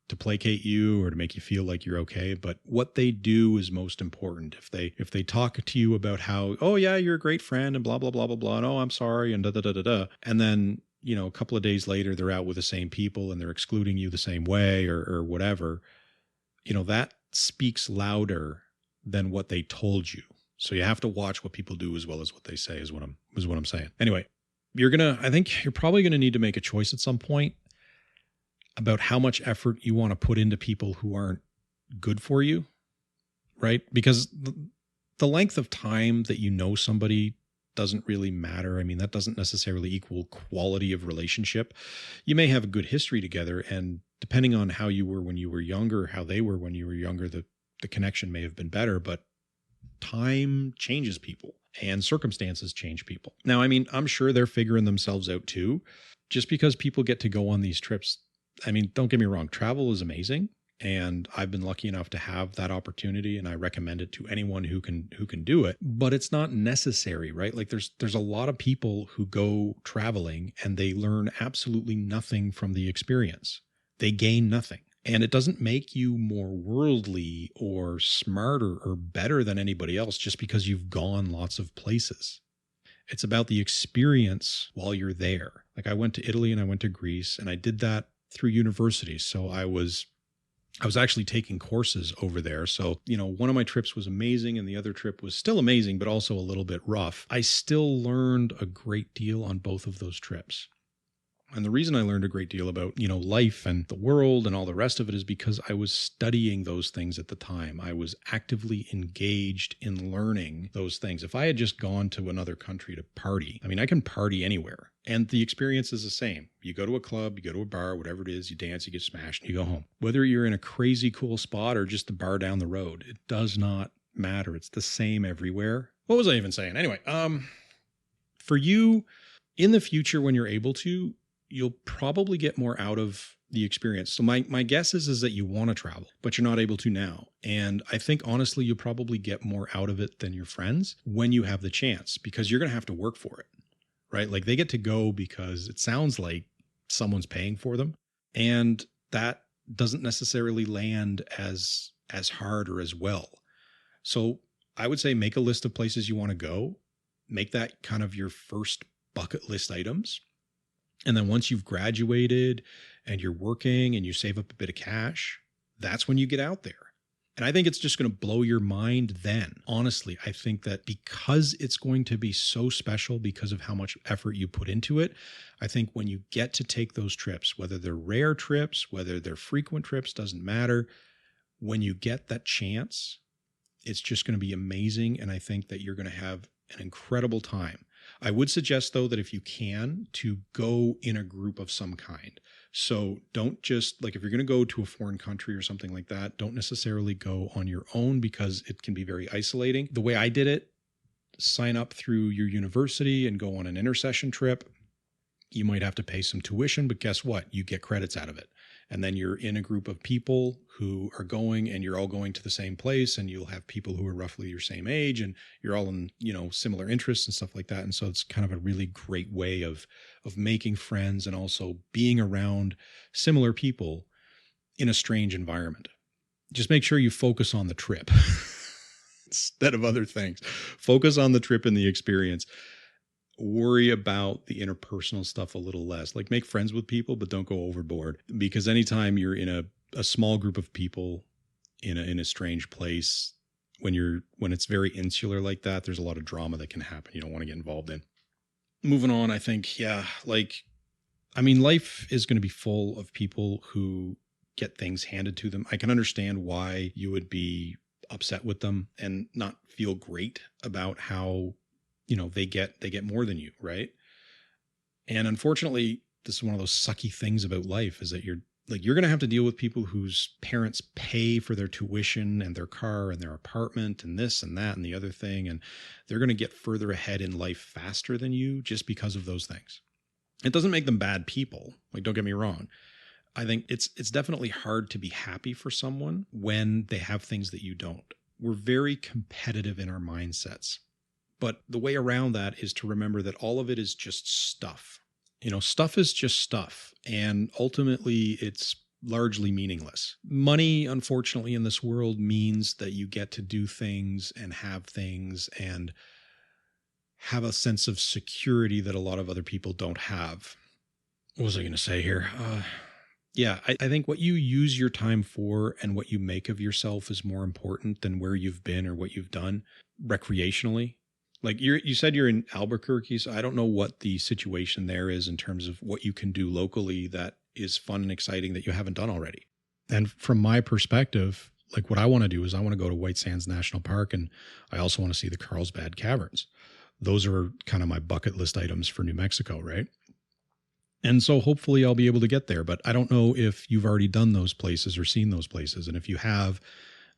to placate you or to make you feel like you're okay, but what they do is most important. If they talk to you about how, oh yeah, you're a great friend and blah blah blah blah blah, and oh, I'm sorry, and da da da da da, and then a couple of days later they're out with the same people and they're excluding you the same way or whatever, that speaks louder than what they told you. So you have to watch what people do as well as what they say is what I'm saying. Anyway, I think you're probably going to need to make a choice at some point about how much effort you want to put into people who aren't good for you, right? Because the length of time that somebody doesn't really matter. I mean, that doesn't necessarily equal quality of relationship. You may have a good history together, and depending on how you were when you were younger, how they were when you were younger, the connection may have been better, but time changes people and circumstances change people. Now, I mean, I'm sure they're figuring themselves out too. Just because people get to go on these trips, I mean, don't get me wrong, travel is amazing. And I've been lucky enough to have that opportunity, and I recommend it to anyone who can do it. But it's not necessary, right? Like there's a lot of people who go traveling and they learn absolutely nothing from the experience. They gain nothing. And it doesn't make you more worldly or smarter or better than anybody else just because you've gone lots of places. It's about the experience while you're there. Like I went to Italy and I went to Greece, and I did that through university. So I was actually taking courses over there. So, one of my trips was amazing and the other trip was still amazing, but also a little bit rough. I still learned a great deal on both of those trips. And the reason I learned a great deal about, life and the world and all the rest of it is because I was studying those things at the time. I was actively engaged in learning those things. If I had just gone to another country to party, I mean, I can party anywhere and the experience is the same. You go to a club, you go to a bar, whatever it is, you dance, you get smashed, and you go home. Whether you're in a crazy cool spot or just the bar down the road, it does not matter. It's the same everywhere. What was I even saying? Anyway, for you in the future, when you're able to, you'll probably get more out of the experience. So my guess is that you want to travel, but you're not able to now. And I think honestly, you'll probably get more out of it than your friends when you have the chance, because you're going to have to work for it, right? Like they get to go because it sounds like someone's paying for them. And that doesn't necessarily land as hard or as well. So I would say make a list of places you want to go, make that kind of your first bucket list items. And then once you've graduated and you're working and you save up a bit of cash, that's when you get out there. And I think it's just going to blow your mind then. Honestly, I think that because it's going to be so special because of how much effort you put into it, I think when you get to take those trips, whether they're rare trips, whether they're frequent trips, doesn't matter. When you get that chance, it's just going to be amazing. And I think that you're going to have an incredible time. I would suggest, though, that if you can, to go in a group of some kind. So don't just, like if you're going to go to a foreign country or something like that, don't necessarily go on your own because it can be very isolating. The way I did it, sign up through your university and go on an intercession trip. You might have to pay some tuition, but guess what? You get credits out of it. And then you're in a group of people who are going and you're all going to the same place, and you'll have people who are roughly your same age and you're all in, similar interests and stuff like that. And so it's kind of a really great way of making friends and also being around similar people in a strange environment. Just make sure you focus on the trip instead of other things. Focus on the trip and the experience. Worry about the interpersonal stuff a little less. Like make friends with people, but don't go overboard, because anytime you're in a small group of people in a strange place, when it's very insular like that, there's a lot of drama that can happen you don't want to get involved in. Moving on, I think, life is going to be full of people who get things handed to them. I can understand why you would be upset with them and not feel great about how they get more than you, right? And unfortunately, this is one of those sucky things about life, is that you're going to have to deal with people whose parents pay for their tuition and their car and their apartment and this and that and the other thing. And they're going to get further ahead in life faster than you just because of those things. It doesn't make them bad people. Like, don't get me wrong. I think it's definitely hard to be happy for someone when they have things that you don't. we're very competitive in our mindsets. But the way around that is to remember that all of it is just stuff. Stuff is just stuff. And ultimately, it's largely meaningless. Money, unfortunately, in this world means that you get to do things and have a sense of security that a lot of other people don't have. What was I going to say here? I think what you use your time for and what you make of yourself is more important than where you've been or what you've done recreationally. Like you said you're in Albuquerque, so I don't know what the situation there is in terms of what you can do locally that is fun and exciting that you haven't done already. And from my perspective, like what I want to do is I want to go to White Sands National Park, and I also want to see the Carlsbad Caverns. Those are kind of my bucket list items for New Mexico, right? And so hopefully I'll be able to get there, but I don't know if you've already done those places or seen those places. And if you have,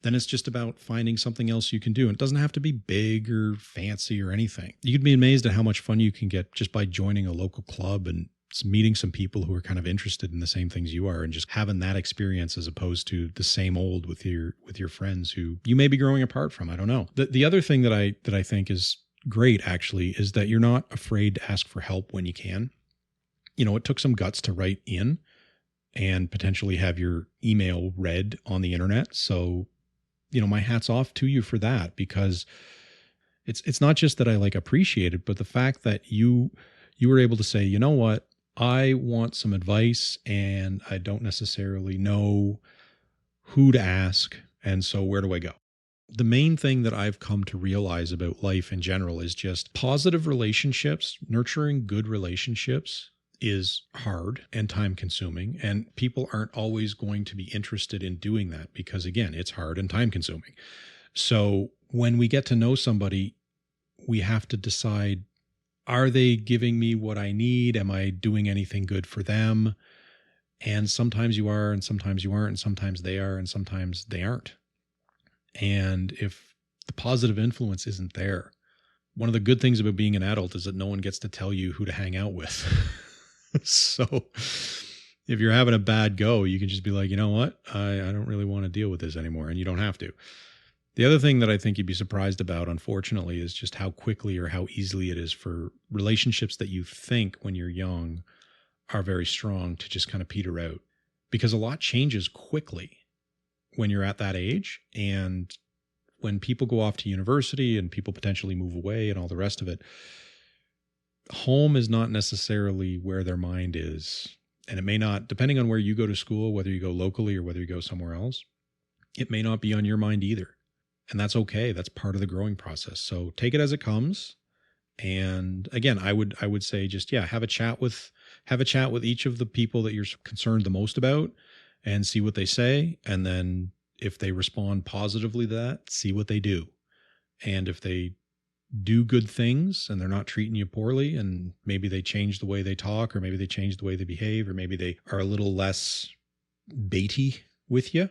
then it's just about finding something else you can do. And it doesn't have to be big or fancy or anything. You'd be amazed at how much fun you can get just by joining a local club and meeting some people who are kind of interested in the same things you are, and just having that experience as opposed to the same old with your friends who you may be growing apart from. I don't know. The other thing that I think is great actually is that you're not afraid to ask for help when you can. It took some guts to write in and potentially have your email read on the internet. So, my hat's off to you for that, because it's not just that I appreciate it, but the fact that you were able to say, you know what, I want some advice and I don't necessarily know who to ask. And so where do I go? The main thing that I've come to realize about life in general is just positive relationships, nurturing good relationships is hard and time consuming, and people aren't always going to be interested in doing that because, again, it's hard and time consuming. So when we get to know somebody, we have to decide, are they giving me what I need? Am I doing anything good for them? And sometimes you are, and sometimes you aren't, and sometimes they are, and sometimes they aren't. And if the positive influence isn't there, one of the good things about being an adult is that no one gets to tell you who to hang out with. So if you're having a bad go, you can just be like, you know what? I don't really want to deal with this anymore. And you don't have to. The other thing that I think you'd be surprised about, unfortunately, is just how quickly or how easily it is for relationships that you think when you're young are very strong to just kind of peter out, because a lot changes quickly when you're at that age. And when people go off to university and people potentially move away and all the rest of it, home is not necessarily where their mind is. And it may not, depending on where you go to school, whether you go locally or whether you go somewhere else, it may not be on your mind either. And that's okay. That's part of the growing process. So take it as it comes. And again, I would say just, have a chat with each of the people that you're concerned the most about and see what they say. And then if they respond positively to that, see what they do. And if they do good things and they're not treating you poorly, and maybe they change the way they talk, or maybe they change the way they behave, or maybe they are a little less baity with you,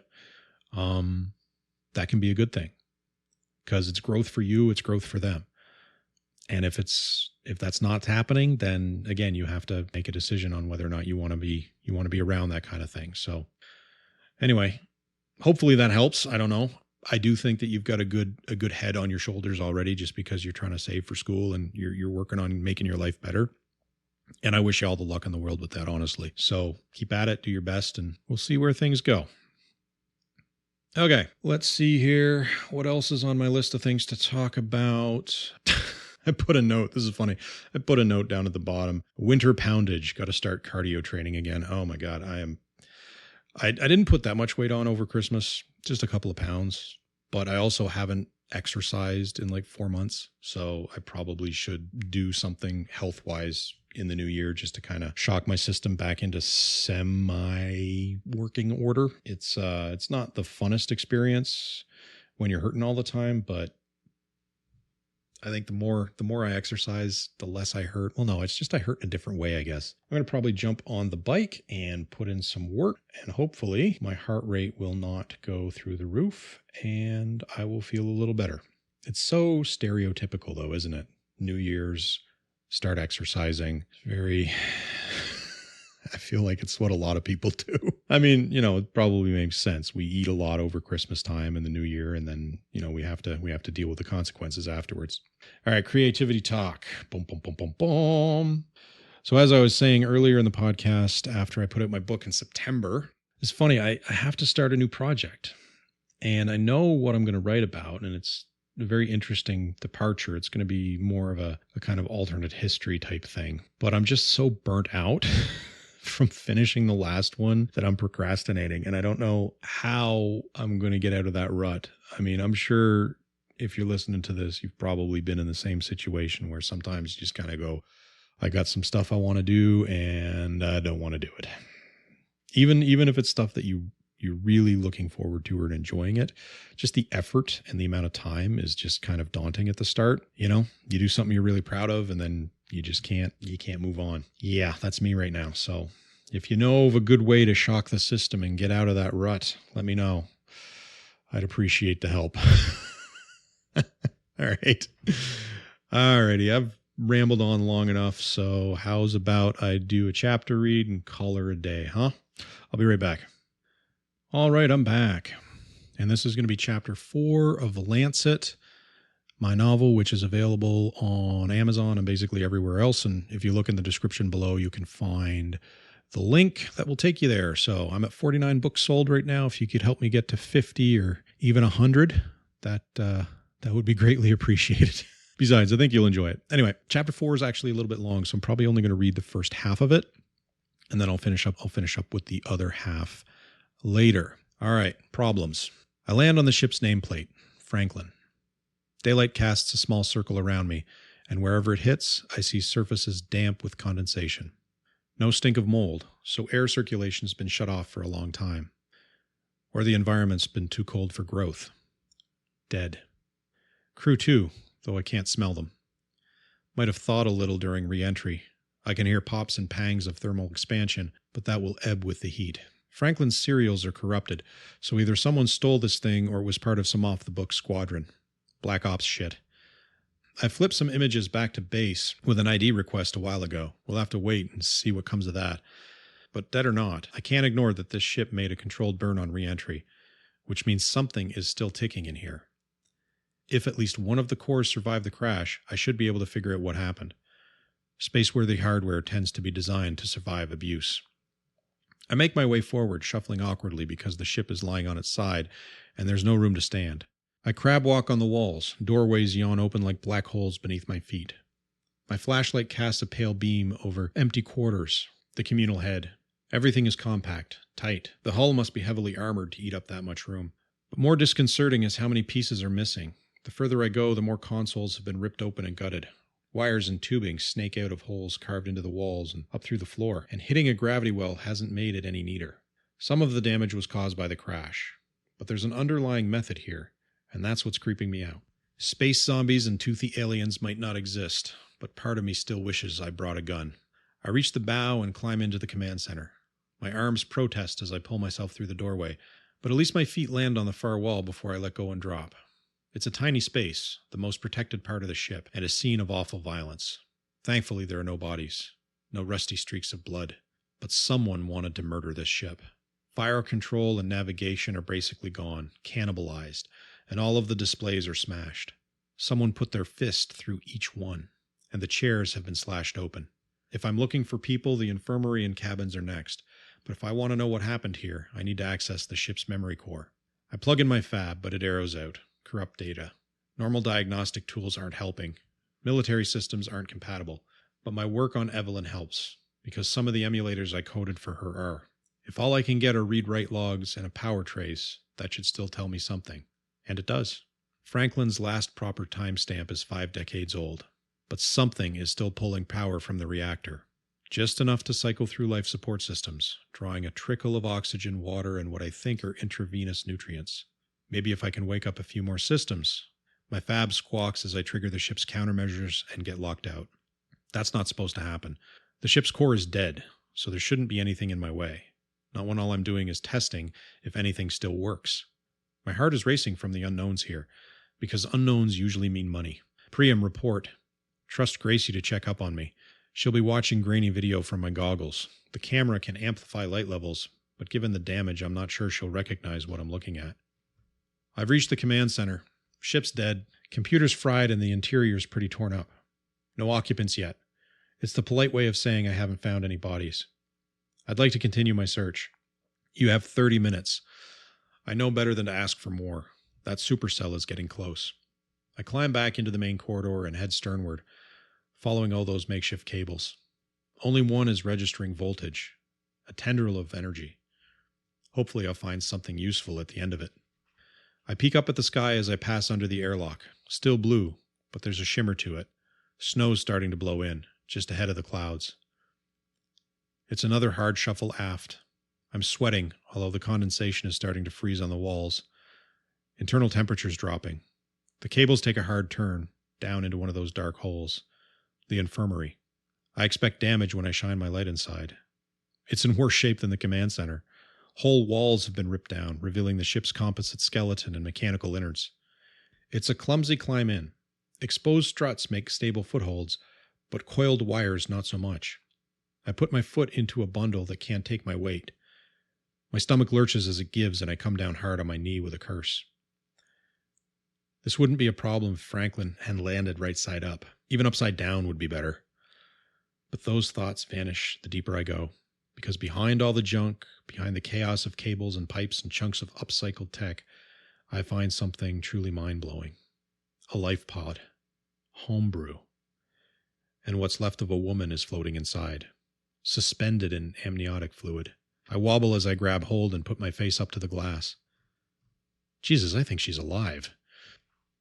that can be a good thing, because it's growth for you, it's growth for them. And if that's not happening, then again, you have to make a decision on whether or not you want to be around that kind of thing. So anyway, hopefully that helps. I don't know. I do think that you've got a good head on your shoulders already, just because you're trying to save for school and you're working on making your life better. And I wish you all the luck in the world with that, honestly. So keep at it, do your best, and we'll see where things go. Okay, let's see here. What else is on my list of things to talk about? I put a note. This is funny. I put a note down at the bottom. Winter poundage. Got to start cardio training again. Oh my God. I didn't put that much weight on over Christmas, just a couple of pounds, but I also haven't exercised in 4 months. So I probably should do something health-wise in the new year just to kind of shock my system back into semi-working order. It's not the funnest experience when you're hurting all the time, but I think the more I exercise, the less I hurt. Well, no, it's just I hurt in a different way, I guess. I'm going to probably jump on the bike and put in some work, and hopefully my heart rate will not go through the roof and I will feel a little better. It's so stereotypical though, isn't it? New Year's, start exercising. It's very, I feel like it's what a lot of people do. I mean, it probably makes sense. We eat a lot over Christmas time and the New Year, and then, we have to deal with the consequences afterwards. All right, creativity talk. Boom, boom, boom, boom, boom. So as I was saying earlier in the podcast, after I put out my book in September, it's funny, I have to start a new project. And I know what I'm going to write about, and it's a very interesting departure. It's going to be more of a kind of alternate history type thing. But I'm just so burnt out from finishing the last one that I'm procrastinating. And I don't know how I'm going to get out of that rut. I mean, I'm sure if you're listening to this, you've probably been in the same situation where sometimes you just kind of go, I got some stuff I want to do and I don't want to do it. Even if it's stuff that you're really looking forward to or enjoying it, just the effort and the amount of time is just kind of daunting at the start. You do something you're really proud of and then you can't move on. Yeah, that's me right now. So if you know of a good way to shock the system and get out of that rut, let me know. I'd appreciate the help. All right. Alrighty. I've rambled on long enough. So how's about I do a chapter read and call her a day, huh? I'll be right back. All right, I'm back. And this is going to be chapter 4 of Lancet, my novel, which is available on Amazon and basically everywhere else. And if you look in the description below, you can find the link that will take you there. So I'm at 49 books sold right now. If you could help me get to 50 or even 100, that would be greatly appreciated. Besides, I think you'll enjoy it. Anyway, chapter 4 is actually a little bit long, so I'm probably only going to read the first half of it, and then I'll finish up with the other half later. All right, problems. I land on the ship's nameplate, Franklin. Daylight casts a small circle around me, and wherever it hits, I see surfaces damp with condensation. No stink of mold, so air circulation's been shut off for a long time. Or the environment's been too cold for growth. Dead. Crew too, though I can't smell them. Might have thawed a little during re-entry. I can hear pops and pangs of thermal expansion, but that will ebb with the heat. Franklin's cereals are corrupted, so either someone stole this thing or it was part of some off-the-book squadron. Black Ops shit. I flipped some images back to base with an ID request a while ago. We'll have to wait and see what comes of that. But dead or not, I can't ignore that this ship made a controlled burn on re-entry, which means something is still ticking in here. If at least one of the cores survived the crash, I should be able to figure out what happened. Space-worthy hardware tends to be designed to survive abuse. I make my way forward, shuffling awkwardly because the ship is lying on its side, and there's no room to stand. I crab walk on the walls. Doorways yawn open like black holes beneath my feet. My flashlight casts a pale beam over empty quarters, the communal head. Everything is compact, tight. The hull must be heavily armored to eat up that much room. But more disconcerting is how many pieces are missing. The further I go, the more consoles have been ripped open and gutted. Wires and tubing snake out of holes carved into the walls and up through the floor, and hitting a gravity well hasn't made it any neater. Some of the damage was caused by the crash, but there's an underlying method here, and that's what's creeping me out. Space zombies and toothy aliens might not exist, but part of me still wishes I brought a gun. I reach the bow and climb into the command center. My arms protest as I pull myself through the doorway, but at least my feet land on the far wall before I let go and drop. It's a tiny space, the most protected part of the ship, and a scene of awful violence. Thankfully, there are no bodies, no rusty streaks of blood, but someone wanted to murder this ship. Fire control and navigation are basically gone, cannibalized, and all of the displays are smashed. Someone put their fist through each one, and the chairs have been slashed open. If I'm looking for people, the infirmary and cabins are next, but if I want to know what happened here, I need to access the ship's memory core. I plug in my fab, but it arrows out. Corrupt data. Normal diagnostic tools aren't helping. Military systems aren't compatible. But my work on Evelyn helps, because some of the emulators I coded for her are. If all I can get are read-write logs and a power trace, that should still tell me something. And it does. Franklin's last proper timestamp is 5 decades old. But something is still pulling power from the reactor. Just enough to cycle through life support systems, drawing a trickle of oxygen, water, and what I think are intravenous nutrients. Maybe if I can wake up a few more systems. My fab squawks as I trigger the ship's countermeasures and get locked out. That's not supposed to happen. The ship's core is dead, so there shouldn't be anything in my way. Not when all I'm doing is testing if anything still works. My heart is racing from the unknowns here, because unknowns usually mean money. Priam, report. Trust Gracie to check up on me. She'll be watching grainy video from my goggles. The camera can amplify light levels, but given the damage, I'm not sure she'll recognize what I'm looking at. I've reached the command center. Ship's dead, computer's fried, and the interior's pretty torn up. No occupants yet. It's the polite way of saying I haven't found any bodies. I'd like to continue my search. You have 30 minutes. I know better than to ask for more. That supercell is getting close. I climb back into the main corridor and head sternward, following all those makeshift cables. Only one is registering voltage, a tendril of energy. Hopefully I'll find something useful at the end of it. I peek up at the sky as I pass under the airlock. Still blue, but there's a shimmer to it. Snow's starting to blow in, just ahead of the clouds. It's another hard shuffle aft. I'm sweating, although the condensation is starting to freeze on the walls. Internal temperature's dropping. The cables take a hard turn, down into one of those dark holes. The infirmary. I expect damage when I shine my light inside. It's in worse shape than the command center. Whole walls have been ripped down, revealing the ship's composite skeleton and mechanical innards. It's a clumsy climb in. Exposed struts make stable footholds, but coiled wires not so much. I put my foot into a bundle that can't take my weight. My stomach lurches as it gives, and I come down hard on my knee with a curse. This wouldn't be a problem if Franklin had landed right side up. Even upside down would be better. But those thoughts vanish the deeper I go, because behind all the junk, behind the chaos of cables and pipes and chunks of upcycled tech, I find something truly mind-blowing. A life pod. Homebrew. And what's left of a woman is floating inside, suspended in amniotic fluid. I wobble as I grab hold and put my face up to the glass. Jesus, I think she's alive.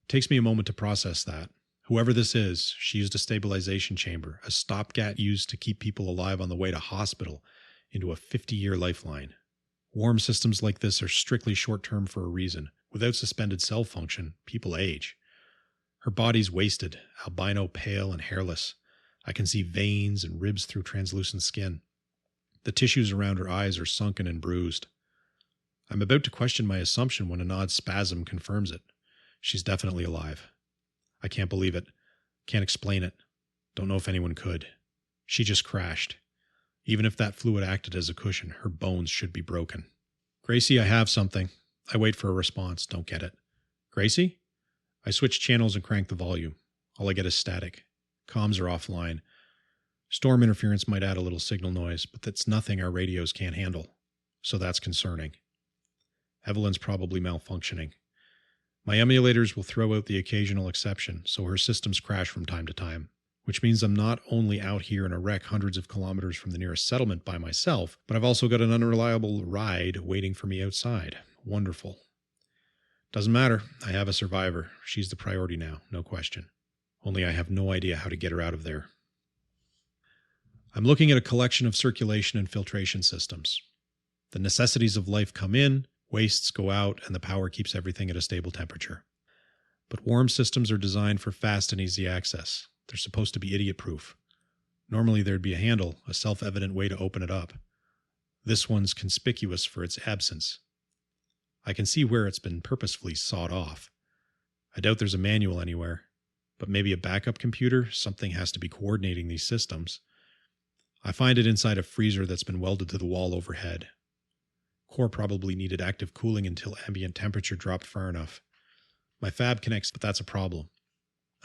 It takes me a moment to process that. Whoever this is, she used a stabilization chamber, a stopgap used to keep people alive on the way to hospital, into a 50-year lifeline. Warm systems like this are strictly short-term for a reason. Without suspended cell function, people age. Her body's wasted, albino, pale, and hairless. I can see veins and ribs through translucent skin. The tissues around her eyes are sunken and bruised. I'm about to question my assumption when an odd spasm confirms it. She's definitely alive. I can't believe it. Can't explain it. Don't know if anyone could. She just crashed. Even if that fluid acted as a cushion, her bones should be broken. Gracie, I have something. I wait for a response. Don't get it. Gracie? I switch channels and crank the volume. All I get is static. Comms are offline. Storm interference might add a little signal noise, but that's nothing our radios can't handle. So that's concerning. Evelyn's probably malfunctioning. My emulators will throw out the occasional exception, so her systems crash from time to time, which means I'm not only out here in a wreck hundreds of kilometers from the nearest settlement by myself, but I've also got an unreliable ride waiting for me outside. Wonderful. Doesn't matter. I have a survivor. She's the priority now, no question. Only I have no idea how to get her out of there. I'm looking at a collection of circulation and filtration systems. The necessities of life come in, wastes go out, and the power keeps everything at a stable temperature. But warm systems are designed for fast and easy access. They're supposed to be idiot-proof. Normally there'd be a handle, a self-evident way to open it up. This one's conspicuous for its absence. I can see where it's been purposefully sawed off. I doubt there's a manual anywhere, but maybe a backup computer. Something has to be coordinating these systems. I find it inside a freezer that's been welded to the wall overhead. Core probably needed active cooling until ambient temperature dropped far enough. My fab connects, but that's a problem.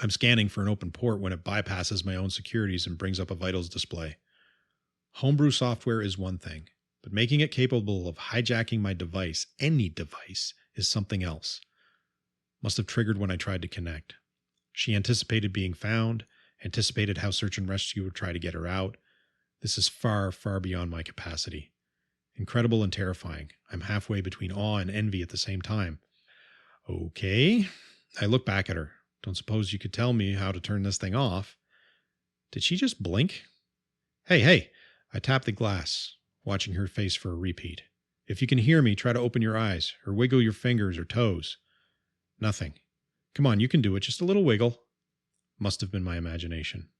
I'm scanning for an open port when it bypasses my own securities and brings up a vitals display. Homebrew software is one thing, but making it capable of hijacking my device, any device, is something else. Must have triggered when I tried to connect. She anticipated being found, anticipated how search and rescue would try to get her out. This is far, far beyond my capacity. Incredible and terrifying. I'm halfway between awe and envy at the same time. Okay. I look back at her. Don't suppose you could tell me how to turn this thing off. Did she just blink? Hey. I tap the glass, watching her face for a repeat. If you can hear me, try to open your eyes, or wiggle your fingers or toes. Nothing. Come on, you can do it. Just a little wiggle. Must have been my imagination.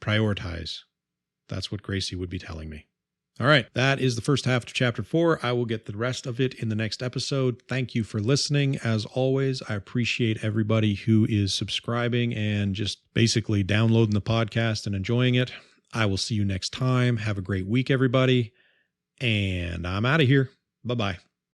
Prioritize. That's what Gracie would be telling me. All right, that is the first half of Chapter 4. I will get the rest of it in the next episode. Thank you for listening. As always, I appreciate everybody who is subscribing and just basically downloading the podcast and enjoying it. I will see you next time. Have a great week, everybody. And I'm out of here. Bye-bye.